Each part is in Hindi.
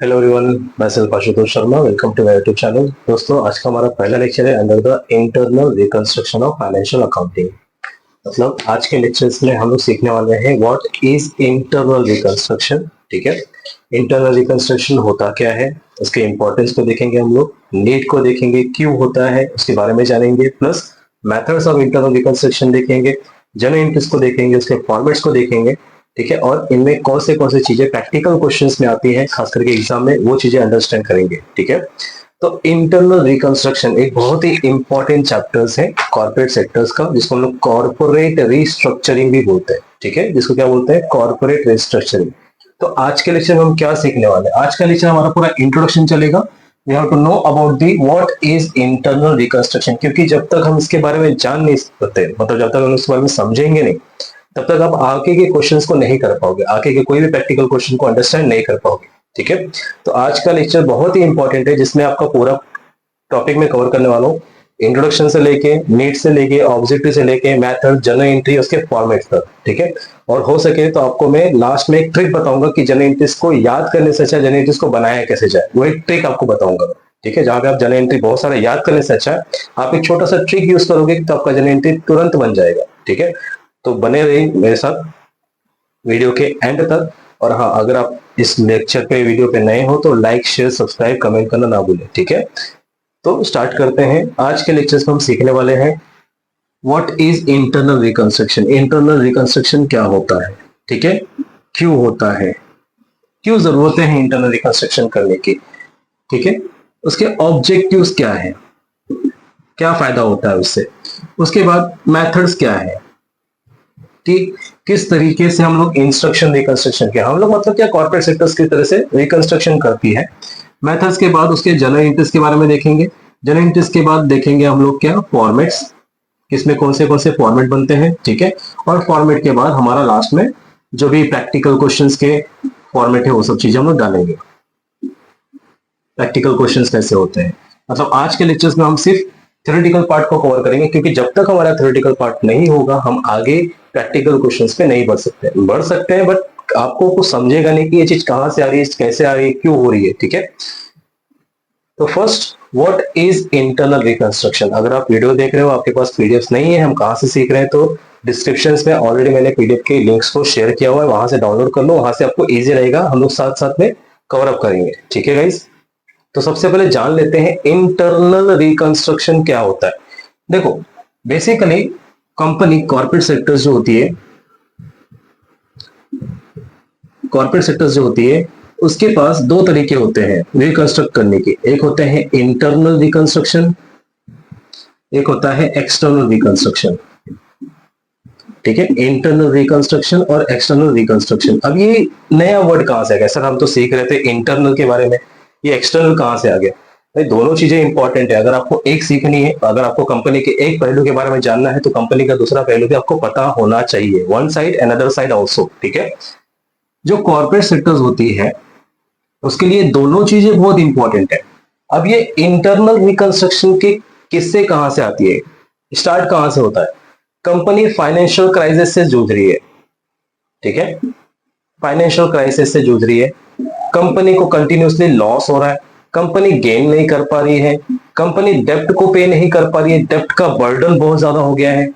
हेलो एवरीवन, मैं सिर्फ Ashutosh Sharma. Welcome to my YouTube channel. दोस्तों, आज का हमारा पहला लेक्चर है under the internal reconstruction of financial accounting. मतलब आज के लेक्चर्स में हम लोग सीखने वाले हैं व्हाट इज इंटरनल रिकंस्ट्रक्शन। ठीक है, इंटरनल रिकंस्ट्रक्शन होता क्या है, उसके इंपॉर्टेंस को देखेंगे हम लोग, नीड को देखेंगे, क्यों होता है उसके बारे में जानेंगे, plus methods of internal reconstruction देखेंगे, जनरल इंटरेस्ट को देखेंगे, उसके फॉर्मेट्स को देखेंगे। ठीक है, और इनमें कौन से चीजें प्रैक्टिकल क्वेश्चंस में आती हैं, खास करके एग्जाम में, वो चीजें अंडरस्टैंड करेंगे। ठीक है, तो इंटरनल रिकंस्ट्रक्शन एक बहुत ही इंपॉर्टेंट चैप्टर्स है कॉर्पोरेट सेक्टर्स का, जिसको हम लोग कॉर्पोरेट रिस्ट्रक्चरिंग भी बोलते हैं। ठीक है, जिसको क्या बोलते हैं, कॉर्पोरेट रिस्ट्रक्चरिंग। तो आज के लेक्चर में हम क्या सीखने वाले हैं, आज का लेक्चर हमारा पूरा इंट्रोडक्शन चलेगा। We have to know about the what is internal reconstruction, क्योंकि जब तक हम इसके बारे में जान नहीं सकते, मतलब जब तक हम इसके बारे में समझेंगे नहीं, तब तक आप आगे के क्वेश्चंस को नहीं कर पाओगे, आगे के कोई भी प्रैक्टिकल क्वेश्चन को अंडरस्टैंड नहीं कर पाओगे। ठीक है, तो आज का लेक्चर बहुत ही इंपॉर्टेंट है, जिसमें आपका पूरा टॉपिक में कवर करने वाला हूँ, इंट्रोडक्शन से लेके, नीड से लेके, ऑब्जेक्टिव से लेके, मेथड, जनरल एंट्री, उसके फॉर्मेट तक। ठीक है, और हो सके तो आपको मैं लास्ट में एक ट्रिक बताऊंगा कि जनरल एंट्रीज को याद करने से अच्छा जनरल एंट्रीज को बनाया कैसे जाए, वो एक ट्रिक आपको बताऊंगा। ठीक है, जहां पे आप जनरल एंट्री बहुत सारा याद करने से अच्छा है आप एक छोटा सा ट्रिक यूज करोगे तो आपका जनरल एंट्री तुरंत बन जाएगा। ठीक है, तो बने रहिए मेरे साथ वीडियो के एंड तक। और हाँ, अगर आप इस लेक्चर पे, वीडियो पे नए हो तो लाइक, शेयर, सब्सक्राइब, कमेंट करना ना भूलें। ठीक है, तो स्टार्ट करते हैं। आज के लेक्चर्स में हम सीखने वाले हैं what is internal reconstruction. Internal reconstruction क्या होता है, ठीक है, क्यों होता है, क्यों जरूरत है इंटरनल रिकंस्ट्रक्शन करने की। ठीक है, उसके ऑब्जेक्टिव्स क्या है, क्या फायदा होता है उससे, उसके बाद मेथड्स क्या है कि किस तरीके से हम लोग इंस्ट्रक्शन रिकंस्ट्रक्शन किया, हम लोग मतलब क्या कॉर्पोरेट सेक्टर्स की तरह से रिकंस्ट्रक्शन करती है। मेथड्स के बाद उसके जनरल इंटरेस्ट के बारे में देखेंगे, जनरल इंटरेस्ट के बाद देखेंगे हम लोग क्या फॉर्मेट्स, किसमें कौन से फॉर्मेट बनते हैं। ठीक है, और फॉर्मेट के बाद हमारा लास्ट में जो भी प्रैक्टिकल क्वेश्चंस के फॉर्मेट है वो सब चीजें हम लोग डालेंगे, प्रैक्टिकल क्वेश्चंस कैसे होते हैं। मतलब आज के लेक्चर्स में हम सिर्फ थ्योरेटिकल पार्ट को कवर करेंगे, क्योंकि जब तक हमारा थ्योरेटिकल पार्ट नहीं होगा हम आगे प्रैक्टिकल क्वेश्चंस पे नहीं बढ़ सकते हैं, बट आपको कुछ समझेगा नहीं कि ये चीज कहां से आ रही है, कैसे आ रही है, क्यों हो रही है। ठीक है, तो first what is internal reconstruction. अगर आप वीडियो देख रहे हो, आपके पास पीडीएफ नहीं है, हम कहां से सीख रहे हैं, तो डिस्क्रिप्शन में ऑलरेडी मैंने पीडीएफ के लिंक्स को शेयर किया हुआ है, वहां से डाउनलोड कर लो, वहां से आपको इजी रहेगा, हम लोग साथ साथ में कवर अप करेंगे। ठीक है गाइस, तो सबसे पहले जान लेते हैं इंटरनल रिकंस्ट्रक्शन क्या होता है। देखो, बेसिकली कंपनी, कॉर्पोरेट सेक्टर्स जो होती है, कॉर्पोरेट सेक्टर्स जो होती है उसके पास दो तरीके होते हैं रिकंस्ट्रक्ट करने के। एक होते हैं इंटरनल रिकंस्ट्रक्शन, एक होता है एक्सटर्नल रिकंस्ट्रक्शन। ठीक है, इंटरनल रिकंस्ट्रक्शन और एक्सटर्नल रिकंस्ट्रक्शन। अब ये नया वर्ड कहां से आ गया सर, हम तो सीख रहे थे इंटरनल के बारे में, ये एक्सटर्नल कहां से आ गया। भाई दोनों चीजें इंपॉर्टेंट है, अगर आपको एक सीखनी है, अगर आपको कंपनी के एक पहलू के बारे में जानना है तो कंपनी का दूसरा पहलू भी आपको पता होना चाहिए, one side and other side also. ठीक है, जो कॉर्पोरेट सेक्टर्स होती है उसके लिए दोनों चीजें बहुत इंपॉर्टेंट है। अब ये इंटरनल रिकंस्ट्रक्शन के किससे कहां से आती है, स्टार्ट कहां से होता है, कंपनी फाइनेंशियल क्राइसिस से जूझ रही है। ठीक है, फाइनेंशियल क्राइसिस से जूझ रही है, कंपनी को कंटिन्यूसली लॉस हो रहा है, कंपनी गेन नहीं कर पा रही है, कंपनी डेप्ट को पे नहीं कर पा रही है, डेप्ट का बर्डन बहुत ज्यादा हो गया है।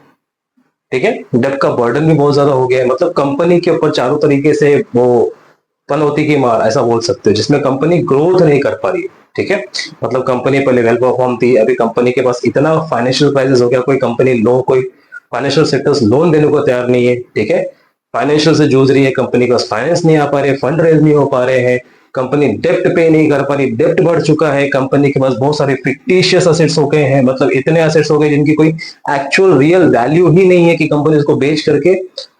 ठीक है, डेप्ट का बर्डन भी बहुत ज्यादा हो गया है, मतलब कंपनी के ऊपर चारों तरीके से वो पनौती की मार, ऐसा बोल सकते हो, जिसमें कंपनी ग्रोथ नहीं कर पा रही है। ठीक है, मतलब कंपनी पहले वेल परफॉर्म थी, अभी कंपनी के पास इतना फाइनेंशियल क्राइसिस हो गया, कोई कंपनी कोई फाइनेंशियल सेक्टर्स लोन देने को तैयार नहीं है। ठीक है, फाइनेंशियल से जूझ रही है, कंपनी के पास फाइनेंस नहीं आ पा रहे, फंड रेज नहीं हो पा रहे हैं, कंपनी डेप्ट पे नहीं कर पा रही, डेप्ट बढ़ चुका है, कंपनी के पास बहुत सारे फिक्टिशियस असेट्स हो गए हैं, मतलब इतने असेट्स हो गए जिनकी कोई एक्चुअल रियल वैल्यू ही नहीं है कि कंपनी उसको बेच करके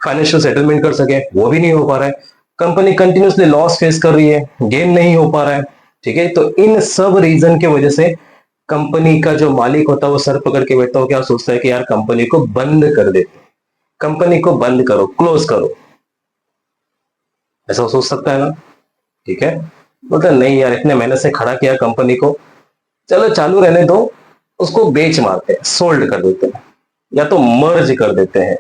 फाइनेंशियल सेटलमेंट कर सके, वो भी नहीं हो पा रहा है, कंपनी कंटिन्यूसली लॉस फेस कर रही है, गेन नहीं हो पा रहा है। ठीक है, तो इन सब रीजन के वजह से कंपनी का जो मालिक होता है वो सर पकड़ के बैठता हो, क्या सोचता है कि यार कंपनी को बंद कर दे, कंपनी को बंद करो, क्लोज करो, ऐसा सोच सकता है ना। ठीक है, बोलता नहीं यार, इतने मेहनत से खड़ा किया कंपनी को, चलो चालू रहने दो, उसको बेच मारते हैं, सोल्ड कर देते हैं, या तो मर्ज कर देते हैं।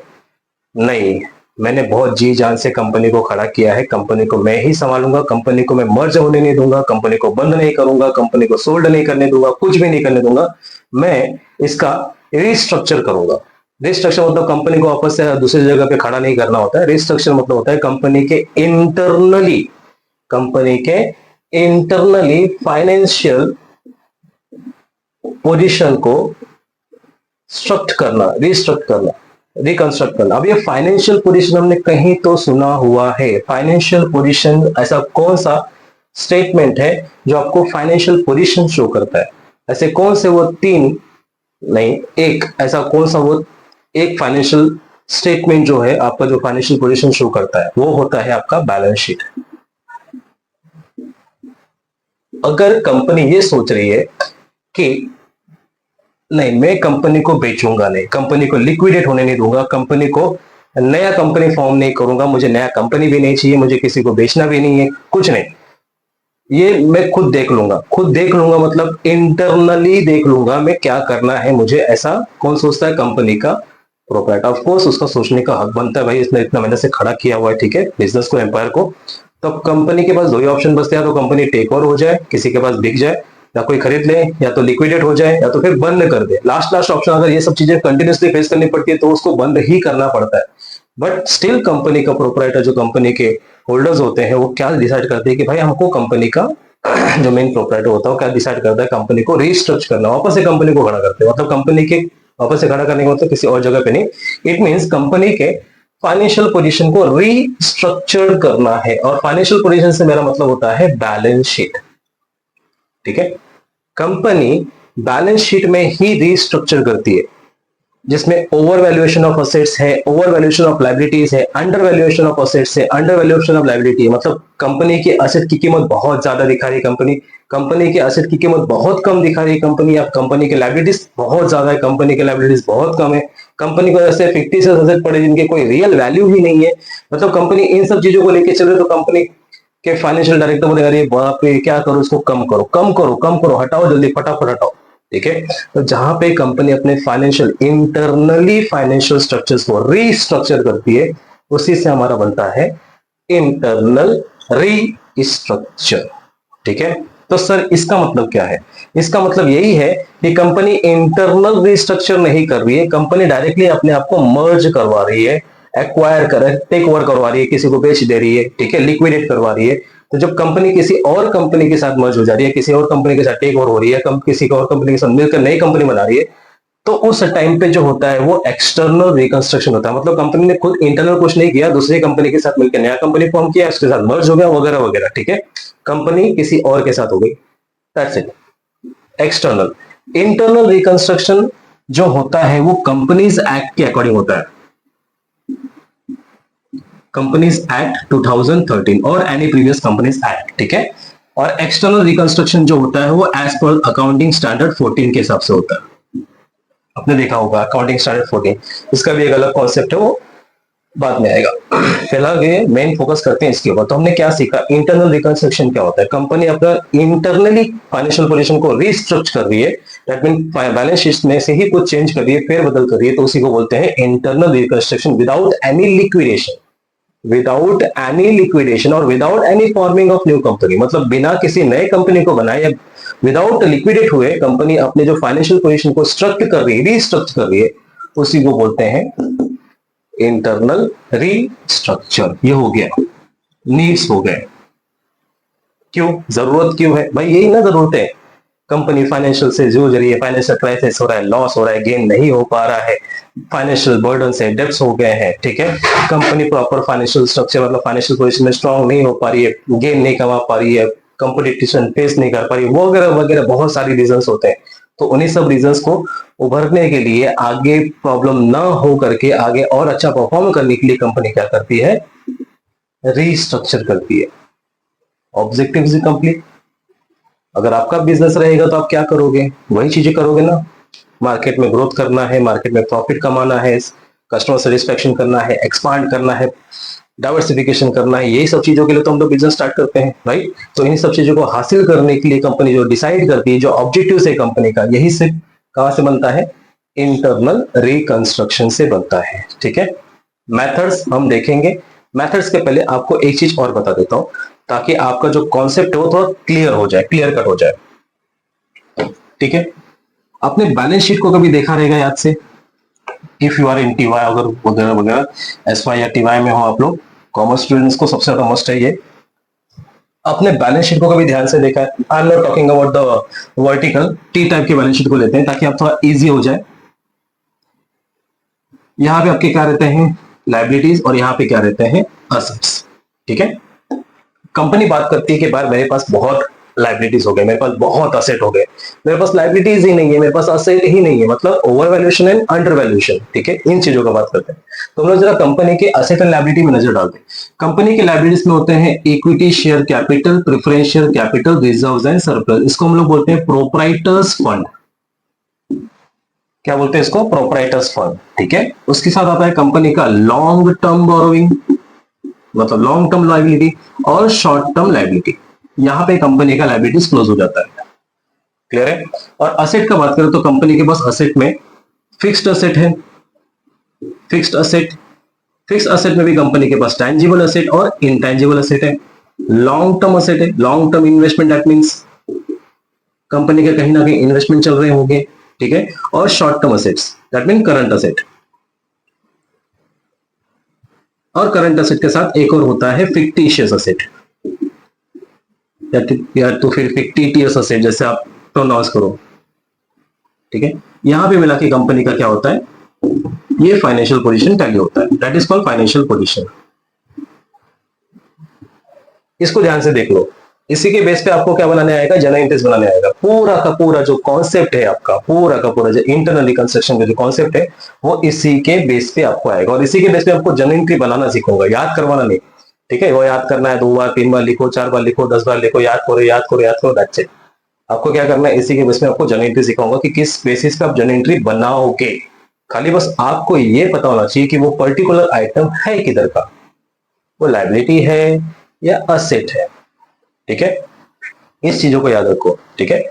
नहीं, मैंने बहुत जी जान से कंपनी को खड़ा किया है, कंपनी को मैं ही संभालूंगा, कंपनी को मैं मर्ज होने नहीं दूंगा, कंपनी को बंद नहीं करूंगा, कंपनी को सोल्ड नहीं करने दूंगा, कुछ भी नहीं करने दूंगा, मैं इसका रिस्ट्रक्चर करूंगा। रिस्ट्रक्चर मतलब कंपनी को वापस से दूसरी जगह पे खड़ा नहीं करना होता है। रिस्ट्रक्चर मतलब होता है कंपनी के इंटरनली फाइनेंशियल पोजीशन को रिस्ट्रक्ट करना, रिकंस्ट्रक्ट करना। अब ये फाइनेंशियल पोजीशन हमने कहीं तो सुना हुआ है। फाइनेंशियल पोजीशन ऐसा कौन सा स्टेटमेंट है जो आपको फाइनेंशियल पोजीशन शो करता है? ऐसे कौन से वो तीन, नहीं एक, ऐसा कौन सा वो एक फाइनेंशियल स्टेटमेंट जो है आपका जो फाइनेंशियल पोजीशन शो करता है वो होता है आपका बैलेंस शीट। अगर कंपनी ये सोच रही है कि नहीं मैं कंपनी को बेचूंगा नहीं, कंपनी को लिक्विडेट होने नहीं दूंगा, कंपनी को नया कंपनी फॉर्म नहीं करूंगा, मुझे नया कंपनी भी नहीं चाहिए, मुझे किसी को बेचना भी नहीं है, कुछ नहीं, ये मैं खुद देख लूंगा मतलब इंटरनली देख लूंगा मैं क्या करना है मुझे, ऐसा कौन सोचता है? कंपनी का प्रोप्राइटर। ऑफ कोर्स उसका सोचने का हक बनता है, भाई इसने इतना मेहनत से खड़ा किया हुआ है, ठीक है, बिजनेस को, एम्पायर को। तो कंपनी के पास दो ही ऑप्शन बचते हैं, तो कंपनी टेक ओवर हो जाए, किसी के पास बिक जाए, या कोई खरीद ले, या तो लिक्विडेट हो जाए, या तो फिर बंद कर दे। लास्ट ऑप्शन, अगर ये सब चीजें कंटिन्यूसली फेस करनी पड़ती है तो उसको बंद ही करना पड़ता है। बट स्टिल कंपनी का प्रोप्राइटर, जो कंपनी के होल्डर्स होते हैं, वो क्या डिसाइड करते हैं कि भाई हमको कंपनी का जो मेन प्रोप्राइटर होता है वो क्या डिसाइड करता है, कंपनी को रिस्ट्रक्चर करना, वापस से कंपनी को खड़ा करते हैं। मतलब कंपनी के वापस से खड़ा करने का मतलब किसी और जगह पे नहीं, इट मींस कंपनी के फाइनेंशियल पोजीशन को रीस्ट्रक्चर करना है। और फाइनेंशियल पोजीशन से मेरा मतलब होता है बैलेंस शीट, ठीक है। कंपनी बैलेंस शीट में ही रीस्ट्रक्चर करती है, जिसमें ओवर वैल्यूएशन ऑफ असेट्स है, ओवर वैल्यूएशन ऑफ लायबिलिटीज है, अंडर वैल्यूएशन ऑफ असेट्स है, अंडर वैल्यूएशन ऑफ लायबिलिटी है। मतलब कंपनी की असेट की कीमत बहुत ज्यादा दिखा रही है कंपनी की असेट की कीमत बहुत कम दिखा रही है कंपनी, या कंपनी की लायबिलिटीज बहुत ज्यादा है, कंपनी की लायबिलिटीज बहुत कम है, कंपनी को ऐसे फिक्टिशियस असेट पड़े जिनके कोई रियल वैल्यू ही नहीं है। मतलब कंपनी इन सब चीजों को लेके चल रही है, तो कंपनी के फाइनेंशियल डायरेक्टर बोलेगा अरे बाप रे क्या करो, इसको कम करो, हटाओ जल्दी, फटाफट हटाओ, ठीक है। तो जहां पे कंपनी अपने इंटरनली फाइनेंशियल स्ट्रक्चर्स को रीस्ट्रक्चर करती है, उसी से हमारा बनता है इंटरनल रीस्ट्रक्चर, ठीक है। तो सर इसका मतलब क्या है? इसका मतलब यही है कि कंपनी इंटरनल रीस्ट्रक्चर नहीं कर रही है, कंपनी डायरेक्टली अपने आप को मर्ज करवा रही है, एक्वायर कर टेक ओवर करवा रही है, किसी को बेच दे रही है, ठीक है, लिक्विडेट करवा रही है। तो जब कंपनी किसी और कंपनी के साथ मर्ज हो जा रही है, किसी और कंपनी के साथ टेक ओवर हो रही है, किसी और कंपनी के साथ मिलकर नई कंपनी बना रही है, तो उस टाइम पे जो होता है वो एक्सटर्नल रिकंस्ट्रक्शन होता है। मतलब कंपनी ने खुद इंटरनल कुछ नहीं किया, दूसरी कंपनी के साथ मिलकर नया कंपनी फॉर्म किया, उसके साथ मर्ज हो गया, वगैरह वगैरह, ठीक है, कंपनी किसी और के साथ हो गई, that's it. External. Internal reconstruction जो होता है वो कंपनीज एक्ट के अकॉर्डिंग होता है, कंपनीज एक्ट 2013 और एनी प्रीवियस कंपनीज एक्ट, ठीक है। और एक्सटर्नल रिकंस्ट्रक्शन जो होता है वो एज पर अकाउंटिंग स्टैंडर्ड 14 के हिसाब से होता है। आपने देखा होगा अकाउंटिंग स्टैंडर्ड 14, इसका भी एक अलग कॉन्सेप्ट है, वो बाद में आएगा। फिलहाल ये मेन फोकस करते हैं इसके ऊपर। तो हमने क्या सीखा, इंटरनल रिकंस्ट्रक्शन क्या होता है? कंपनी अपना इंटरनली फाइनेंशियल पोजीशन को रीस्ट्रक्चर कर रही है, दैट मीन बैलेंस शीट में से ही कुछ चेंज कर रही है, फेर बदल कर रही है, तो उसी को बोलते हैं internal reconstruction without any liquidation, और without any forming of new company. मतलब बिना किसी नए कंपनी को बनाए या विदाउट लिक्विडेट हुए कंपनी अपने जो फाइनेंशियल पोजीशन को स्ट्रक्चर कर रही है, रीस्ट्रक्चर कर रही है, उसी को बोलते हैं इंटरनल रीस्ट्रक्चर। ये हो गया, नीड्स हो गए। क्यों, जरूरत क्यों है भाई? यही ना जरूरत है, कंपनी फाइनेंशियल से जूझ रही है, फाइनेंशियल क्राइसिस हो रहा है, लॉस हो रहा है, गेन नहीं हो पा रहा है, फाइनेंशियल बर्डन से डेब्ट्स हो गए हैं, ठीक है, कंपनी प्रॉपर फाइनेंशियल स्ट्रक्चर मतलब फाइनेंशियल पोजीशन में स्ट्रांग नहीं हो पा रही है, गेन नहीं कमा पा रही है, कंपटीशन फेस नहीं कर पा रही है, वगैरह वगैरह बहुत सारी रीजंस होते हैं। तो उन्हीं सब रीजंस को उभरने के लिए, आगे प्रॉब्लम ना हो करके आगे और अच्छा परफॉर्म करने के लिए कंपनी क्या करती है? रीस्ट्रक्चर करती है। Objective is complete. अगर आपका बिजनेस रहेगा तो आप क्या करोगे? वही चीजें करोगे ना, मार्केट में ग्रोथ करना है, मार्केट में प्रॉफिट कमाना है, कस्टमर सेटिस्फेक्शन करना है, एक्सपांड करना है, डाइवर्सिफिकेशन करना है, यही सब चीजों के लिए तो हम लोग बिजनेस स्टार्ट करते हैं, राइट। तो इन सब चीजों को हासिल करने के लिए कंपनी जो डिसाइड करती है, जो ऑब्जेक्टिव है कंपनी का, यही सिर्फ कहां से बनता है? इंटरनल रिकंस्ट्रक्शन से बनता है, ठीक है। मेथड्स हम देखेंगे। मेथड्स के पहले आपको एक चीज और बता देता हूं ताकि आपका जो कॉन्सेप्ट है वो थोड़ा क्लियर हो जाए, क्लियर कट हो जाए। ठीक है, आपने बैलेंस शीट को कभी देखा रहेगा याद से, if you are in TY अगर वगैरह वगैरह एसवाई या टीवाई में हो आप लोग, कॉमर्स स्टूडेंट्स को सबसे ज्यादा मस्ट है ये। आपने बैलेंस शीट को कभी ध्यान से देखा है? I am not talking about the vertical, T type की बैलेंस शीट को लेते हैं ताकि आप थोड़ा इजी हो जाए। यहाँ पे आपके क्या रहते हैं? लाइबिलिटीज, और यहाँ पे क्या रहते हैं? असेट्स। ठीक है, कंपनी बात करती है कि भाई मेरे पास बहुत लाइबिलिटीज हो गए, मेरे पास बहुत असेट हो गए, मेरे पास लाइबिलिटीज ही नहीं है, मेरे पास असेट ही नहीं है, मतलब over valuation and under valuation. ठीक है, इन चीजों का बात करते हैं। तो हम लोग जरा कंपनी के असेट एंड लाइबिलिटी में नजर डालते हैं। कंपनी के लाइबिलिटीज में होते हैं equity share capital, preference share capital, reserves and surplus. इसको हम लोग बोलते हैं प्रोप्राइटर्स फंड। क्या बोलते हैं इसको? Proprietors fund. ठीक है, उसके साथ आता है कंपनी का लॉन्ग टर्म बोरोइंग, मतलब लॉन्ग टर्म लाइबिलिटी, और शॉर्ट टर्म लाइबिलिटी। यहां पे कंपनी का लाइबिलिटीज क्लोज हो जाता है। क्लियर है? और असेट का बात करें तो कंपनी के पास असेट में फिक्स्ड असेट है, फिक्स्ड असेट, फिक्स्ड असेट में भी कंपनी के पास टैंजिबल असेट और इनटैंजिबल असेट है। लॉन्ग टर्म असेट है, long term investment, that means company के कहीं ना कहीं इन्वेस्टमेंट चल रहे होंगे। ठीक है, और short term assets, that mean current asset. और करंट असेट के साथ एक और होता है फिक्टिशियस असेट, या तो फिर फिक्टिटियस असेट, जैसे आप प्रोनाउंस करो। ठीक है, यहां पे मिला के कंपनी का क्या होता है? ये फाइनेंशियल पोजीशन टैली होता है, that is called financial position. इसको ध्यान से देख लो। इसी के बेस पे आपको क्या बनाने आएगा? जनरल एंट्रीज बनाने आएगा। पूरा का पूरा जो कॉन्सेप्ट है आपका, पूरा का पूरा जो इंटरनल रिकंस्ट्रक्शन का जो कॉन्सेप्ट है वो इसी के बेस पे आपको आएगा, और इसी के बेस पे आपको जनरल एंट्री बनाना सीखूंगा, याद करवाना नहीं। ठीक है, वो याद करना है 2 बार 3 बार लिखो, 4 बार लिखो, 10 बार लिखो, याद करो याद करो याद करो, दैट्स इट। आपको क्या करना है? इसी के बेस में आपको जनरल एंट्री सिखाऊंगा कि किस बेसिस पे आप जनरल एंट्री बनाओगे। खाली बस आपको ये पता होना चाहिए कि वो पर्टिकुलर आइटम है किधर का, वो लाइबिलिटी है या असेट है। ठीक है, इस चीजों को याद रखो। ठीक है,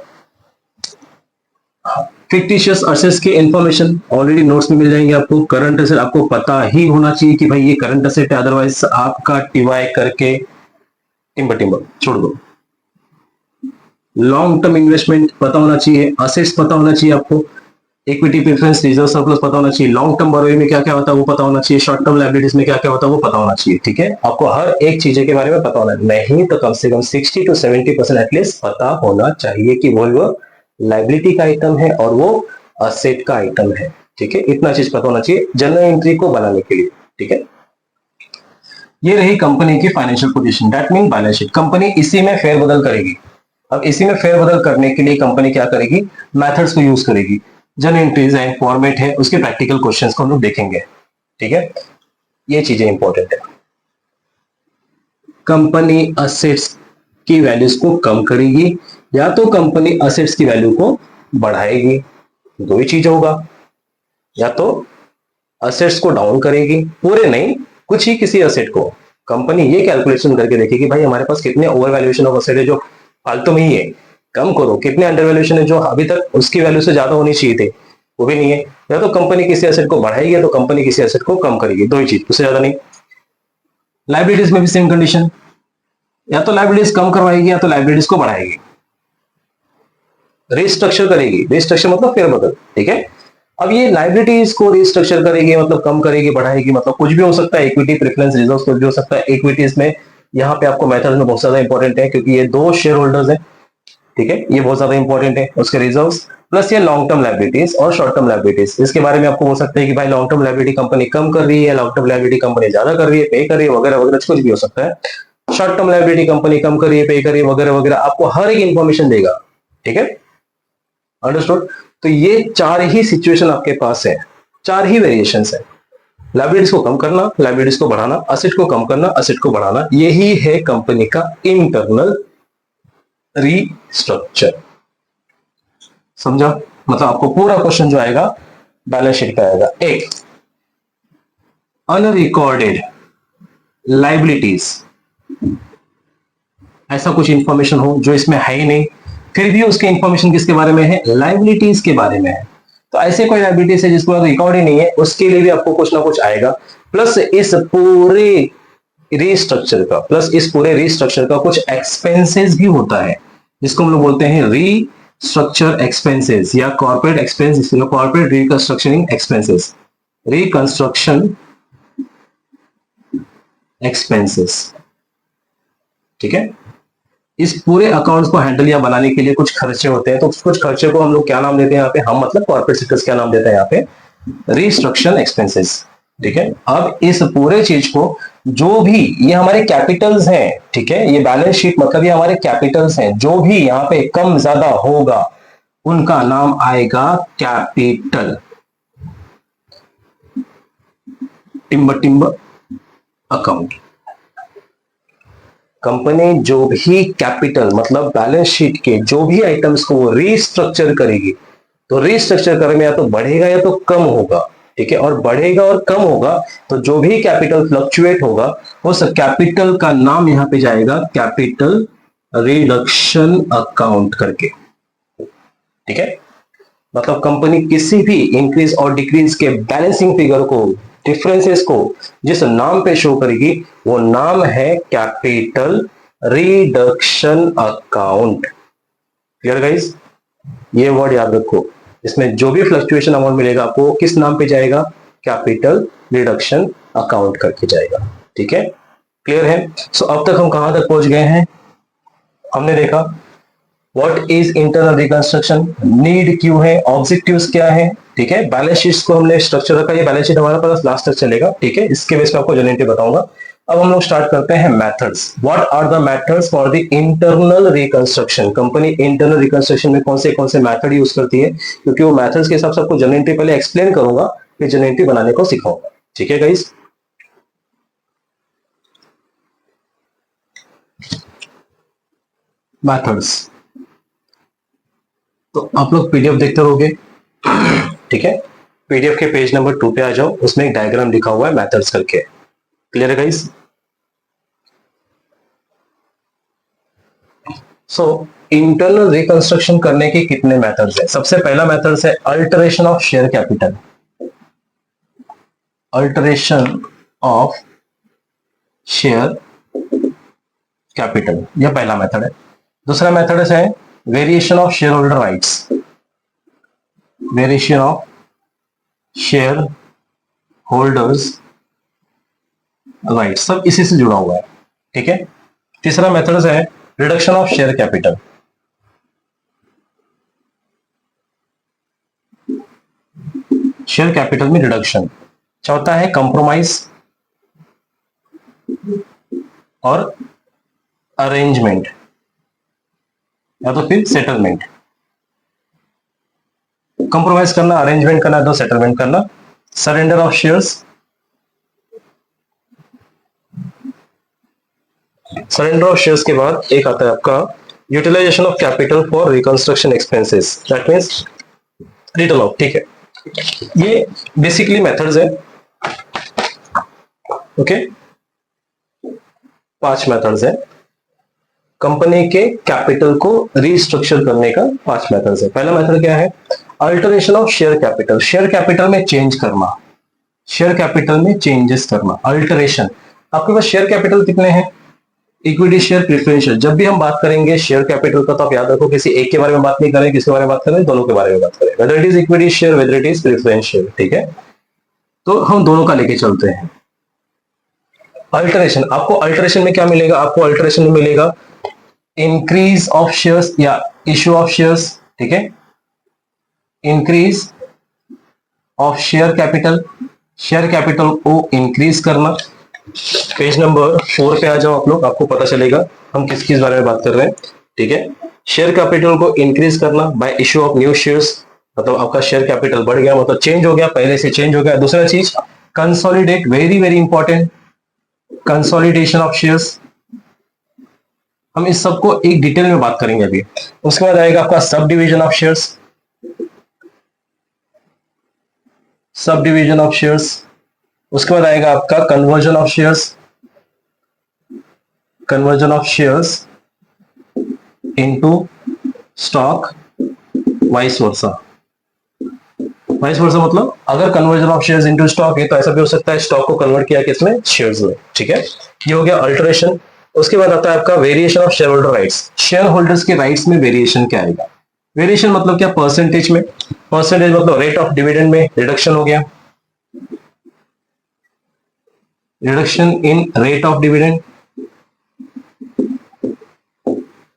फिक्टिशियस असेट्स की इंफॉर्मेशन ऑलरेडी नोट्स में मिल जाएंगे आपको। करंट असेट आपको पता ही होना चाहिए कि भाई ये करंट असेट है, अदरवाइज आपका टीवाई करके टिम्बर टिम्बर छोड़ दो। लॉन्ग टर्म इन्वेस्टमेंट पता होना चाहिए, असेट्स पता होना चाहिए आपको, इक्विटी प्रेफरेंस रिजर्व सरप्लस पता होना चाहिए, लॉन्ग टर्म बोरोइंग में क्या क्या होता है वो पता होना चाहिए, शॉर्ट टर्म लायबिलिटीज में क्या क्या होता है वो पता होना चाहिए। ठीक है, आपको हर एक चीज के बारे में पता होना है, नहीं तो कम से कम 60 to 70% एटलीस्ट पता होना चाहिए कि वो लाइबिलिटी का आइटम है और वो असेट का आइटम है। ठीक है, इतना चीज पता होना चाहिए जनरल एंट्री को बनाने के लिए। ठीक है, ये रही कंपनी की financial position, that mean balance sheet. Company इसी में फेरबदल करेगी। अब इसी में फेरबदल करने के लिए कंपनी क्या करेगी? मेथड्स को यूज करेगी। जनरल एंट्रीज है, फॉर्मेट है, उसके प्रैक्टिकल क्वेश्चंस को हम लोग देखेंगे। ठीक है, ये चीजें इंपॉर्टेंट है। कंपनी असेट्स की वैल्यूज को कम करेगी या तो कंपनी असेट्स की वैल्यू को बढ़ाएगी, दो ही चीज होगा। या तो असेट्स को डाउन करेगी, पूरे नहीं, कुछ ही किसी असेट को। कंपनी ये कैलकुलेशन करके देखेगी भाई हमारे पास कितने ओवर वैल्यूएशन ऑफ असेट है जो फालतू में ही है, कम करो, कितने अंडर वैल्यूएशन है जो अभी तक उसकी वैल्यू से ज्यादा होनी चाहिए थे वो भी नहीं है। या तो कंपनी किसी एसेट को बढ़ाएगी या तो कंपनी किसी एसेट को कम करेगी, दो ही चीज, उससे ज्यादा नहीं। लाइबिलिटीज में भी सेम कंडीशन, या तो लाइबिलिटीज कम करवाएगी या तो लाइबिलिटीज को बढ़ाएगी, रिस्ट्रक्चर करेगी। रिस्ट्रक्चर मतलब फेरबदल। ठीक है, अब ये लाइबिलिटीज को रिस्ट्रक्चर करेगी मतलब कम करेगी, बढ़ाएगी, मतलब कुछ भी हो सकता है, इक्विटी प्रेफरेंस रिजर्व कुछ भी हो सकता है। इक्विटीज में यहाँ पे आपको मेथड में बहुत ज्यादा इंपॉर्टेंट है क्योंकि ये दो शेयर होल्डर्स है। ठीक है, ये बहुत ज्यादा इंपॉर्टेंट है। उसके रिजर्व्स प्लस ये लॉन्ग टर्म लाइबिलिटीज और शॉर्ट टर्म लाइबिलिटीज, इसके बारे में आपको हो सकता है कि भाई लॉन्ग टर्म लाइबिलिटी कंपनी कम कर रही है, लॉन्ग टर्म लाइबिलिटी कंपनी ज्यादा कर रही है, पे कर रही है, वगैरह वगैरह, कुछ भी हो सकता है। शॉर्ट टर्म लाइबिलिटी कंपनी कम कर रही है, पे कर रही है, वगैरह वगैरह, आपको हर एक इंफॉर्मेशन देगा। ठीक है, अंडरस्टूड। तो ये चार ही सिचुएशन आपके पास है, चार ही वेरिएशंस है। लाइबिलिटीज को कम करना, लाइबिलिटीज को बढ़ाना, असेट को कम करना, असेट को बढ़ाना, यही है कंपनी का इंटरनल रीस्ट्रक्चर। समझा? मतलब आपको पूरा क्वेश्चन जो आएगा बैलेंस शीट का आएगा। एक, अनरिकॉर्डेड लाइबिलिटीज, ऐसा कुछ इंफॉर्मेशन हो जो इसमें है ही नहीं, फिर भी उसके इंफॉर्मेशन किसके बारे में है? लाइबिलिटीज के बारे में है। तो ऐसे कोई लाइबिलिटीज है जिसको रिकॉर्ड ही नहीं है, उसके लिए भी आपको कुछ ना कुछ आएगा। प्लस इस पूरे रिस्ट्रक्चर का कुछ एक्सपेंसेस भी होता है, जिसको हम लोग बोलते हैं रिस्ट्रक्चर एक्सपेंसेस या corporate expenses, corporate reconstructioning expenses, reconstruction expenses. ठीक है, इस पूरे अकाउंट्स को हैंडल या बनाने के लिए कुछ खर्चे होते हैं, तो कुछ खर्चे को हम लोग क्या नाम देते हैं यहाँ पे, हम मतलब कॉर्पोरेट सेक्टर्स क्या नाम देते हैं यहाँ पे, रिस्ट्रक्शन एक्सपेंसेस। ठीक है, अब इस पूरे चीज को जो भी ये हमारे कैपिटल्स हैं, ठीक है, ये बैलेंस शीट मतलब ये हमारे कैपिटल्स हैं, जो भी यहाँ पे कम ज्यादा होगा उनका नाम आएगा कैपिटल। Timber account. कंपनी जो भी कैपिटल मतलब बैलेंस शीट के जो भी आइटम्स को वो रीस्ट्रक्चर करेगी, तो रीस्ट्रक्चर करने में या तो बढ़ेगा या तो कम होगा। ठीक है, और बढ़ेगा और कम होगा तो जो भी कैपिटल फ्लक्चुएट होगा उस कैपिटल का नाम यहां पे जाएगा कैपिटल रिडक्शन अकाउंट करके। ठीक है, मतलब कंपनी किसी भी इंक्रीज और डिक्रीज के बैलेंसिंग फिगर को, डिफरेंसेस को जिस नाम पे शो करेगी वो नाम है capital reduction account. Clear guys, ये वर्ड याद रखो, इसमें जो भी फ्लक्चुएशन अमाउंट मिलेगा आपको किस नाम पे जाएगा, कैपिटल रिडक्शन अकाउंट करके जाएगा। ठीक है, क्लियर है। सो अब तक हम कहां तक पहुंच गए हैं, हमने देखा what is internal reconstruction, need क्यों है, ऑब्जेक्टिव्स क्या है। ठीक है, बैलेंस शीट को हमने स्ट्रक्चर रखा, ये बैलेंस शीट हमारे पास लास्ट तक चलेगा। ठीक है, इसके बेस पे आपको जनरेटिव बताऊंगा। अब हम लोग स्टार्ट करते हैं methods. What are the methods for the internal reconstruction, company internal reconstruction में कौन से मेथड यूज करती है, क्योंकि वो मेथड्स के हिसाब से आपको जनरेटिव पहले एक्सप्लेन करूंगा, फिर जनरेटिव बनाने को सिखाऊंगा। ठीक है गाइस, मेथड्स तो आप लोग पीडीएफ देखते रहोगे। ठीक है, पीडीएफ के पेज नंबर 2 पे आ जाओ, उसमें एक डायग्राम लिखा हुआ है मेथड्स करके। क्लियर है गाइस। सो इंटरनल रिकंस्ट्रक्शन करने के कितने मेथड्स हैं। सबसे पहला मेथड है alteration of share capital. Alteration of share capital, यह पहला मेथड है। दूसरा मेथड है variation of share holder rights. Variation of share holders right, सब इसी से जुड़ा हुआ है। ठीक है, तीसरा मेथड है reduction of share capital. Share capital में रिडक्शन। चौथा है कंप्रोमाइज और अरेंजमेंट या तो फिर सेटलमेंट। कंप्रोमाइज करना, अरेंजमेंट करना तो सेटलमेंट करना। Surrender of shares, surrender of shares के बाद एक आता है आपका utilization of capital for reconstruction expenses, that means return of. ठीक है, ये बेसिकली मेथड्स है। ओके, 5 मेथड्स है कंपनी के कैपिटल को रीस्ट्रक्चर करने का। 5 मेथड्स है। पहला मेथड क्या है, alteration of share capital. Share capital में चेंज करना, शेयर कैपिटल में चेंजेस करना, अल्टरेशन। आपके पास शेयर कैपिटल कितने हैं, इक्विटी शेयर, प्रेफरेंस शेयर। जब भी हम बात करेंगे शेयर कैपिटल का तो आप याद रखो किसी एक के बारे में बात नहीं करें, किसके बारे में बात करें, दोनों के बारे में बात करें, whether it is equity share, whether it is preference share. ठीक है, तो हम दोनों का लेके चलते हैं। अल्टरेशन, आपको अल्टरेशन में क्या मिलेगा, आपको अल्टरेशन में मिलेगा इंक्रीज ऑफ शेयर्स या इश्यू ऑफ शेयर्स। ठीक है, increase of share capital, share capital को इंक्रीज करना। पेज नंबर 4 पे आ जाओ आप लोग, आपको पता चलेगा हम किस किस बारे में बात कर रहे हैं। ठीक है, शेयर कैपिटल को इंक्रीज करना bye issue of new shares, मतलब आपका शेयर कैपिटल बढ़ गया, मतलब चेंज हो गया, पहले से चेंज हो गया। दूसरा चीज consolidate, very very important, consolidation of shares. हम इस सबको एक डिटेल में बात करेंगे अभी। उसके बाद आएगा आपका sub division of shares, sub division of shares. उसके बाद आएगा आपका conversion of shares, conversion of shares into stock, vice versa. Vice versa मतलब अगर conversion of shares into stock है तो ऐसा भी हो सकता है स्टॉक को कन्वर्ट किया किसमें, शेयर्स में। ठीक है, ये हो गया अल्टरेशन। उसके बाद आता है आपका variation of share holder rights. Share holders के राइट्स में वेरिएशन क्या आएगा? वेरिएशन मतलब क्या, परसेंटेज में। परसेंटेज मतलब रेट ऑफ डिविडेंड में रिडक्शन हो गया, reduction in rate of dividend.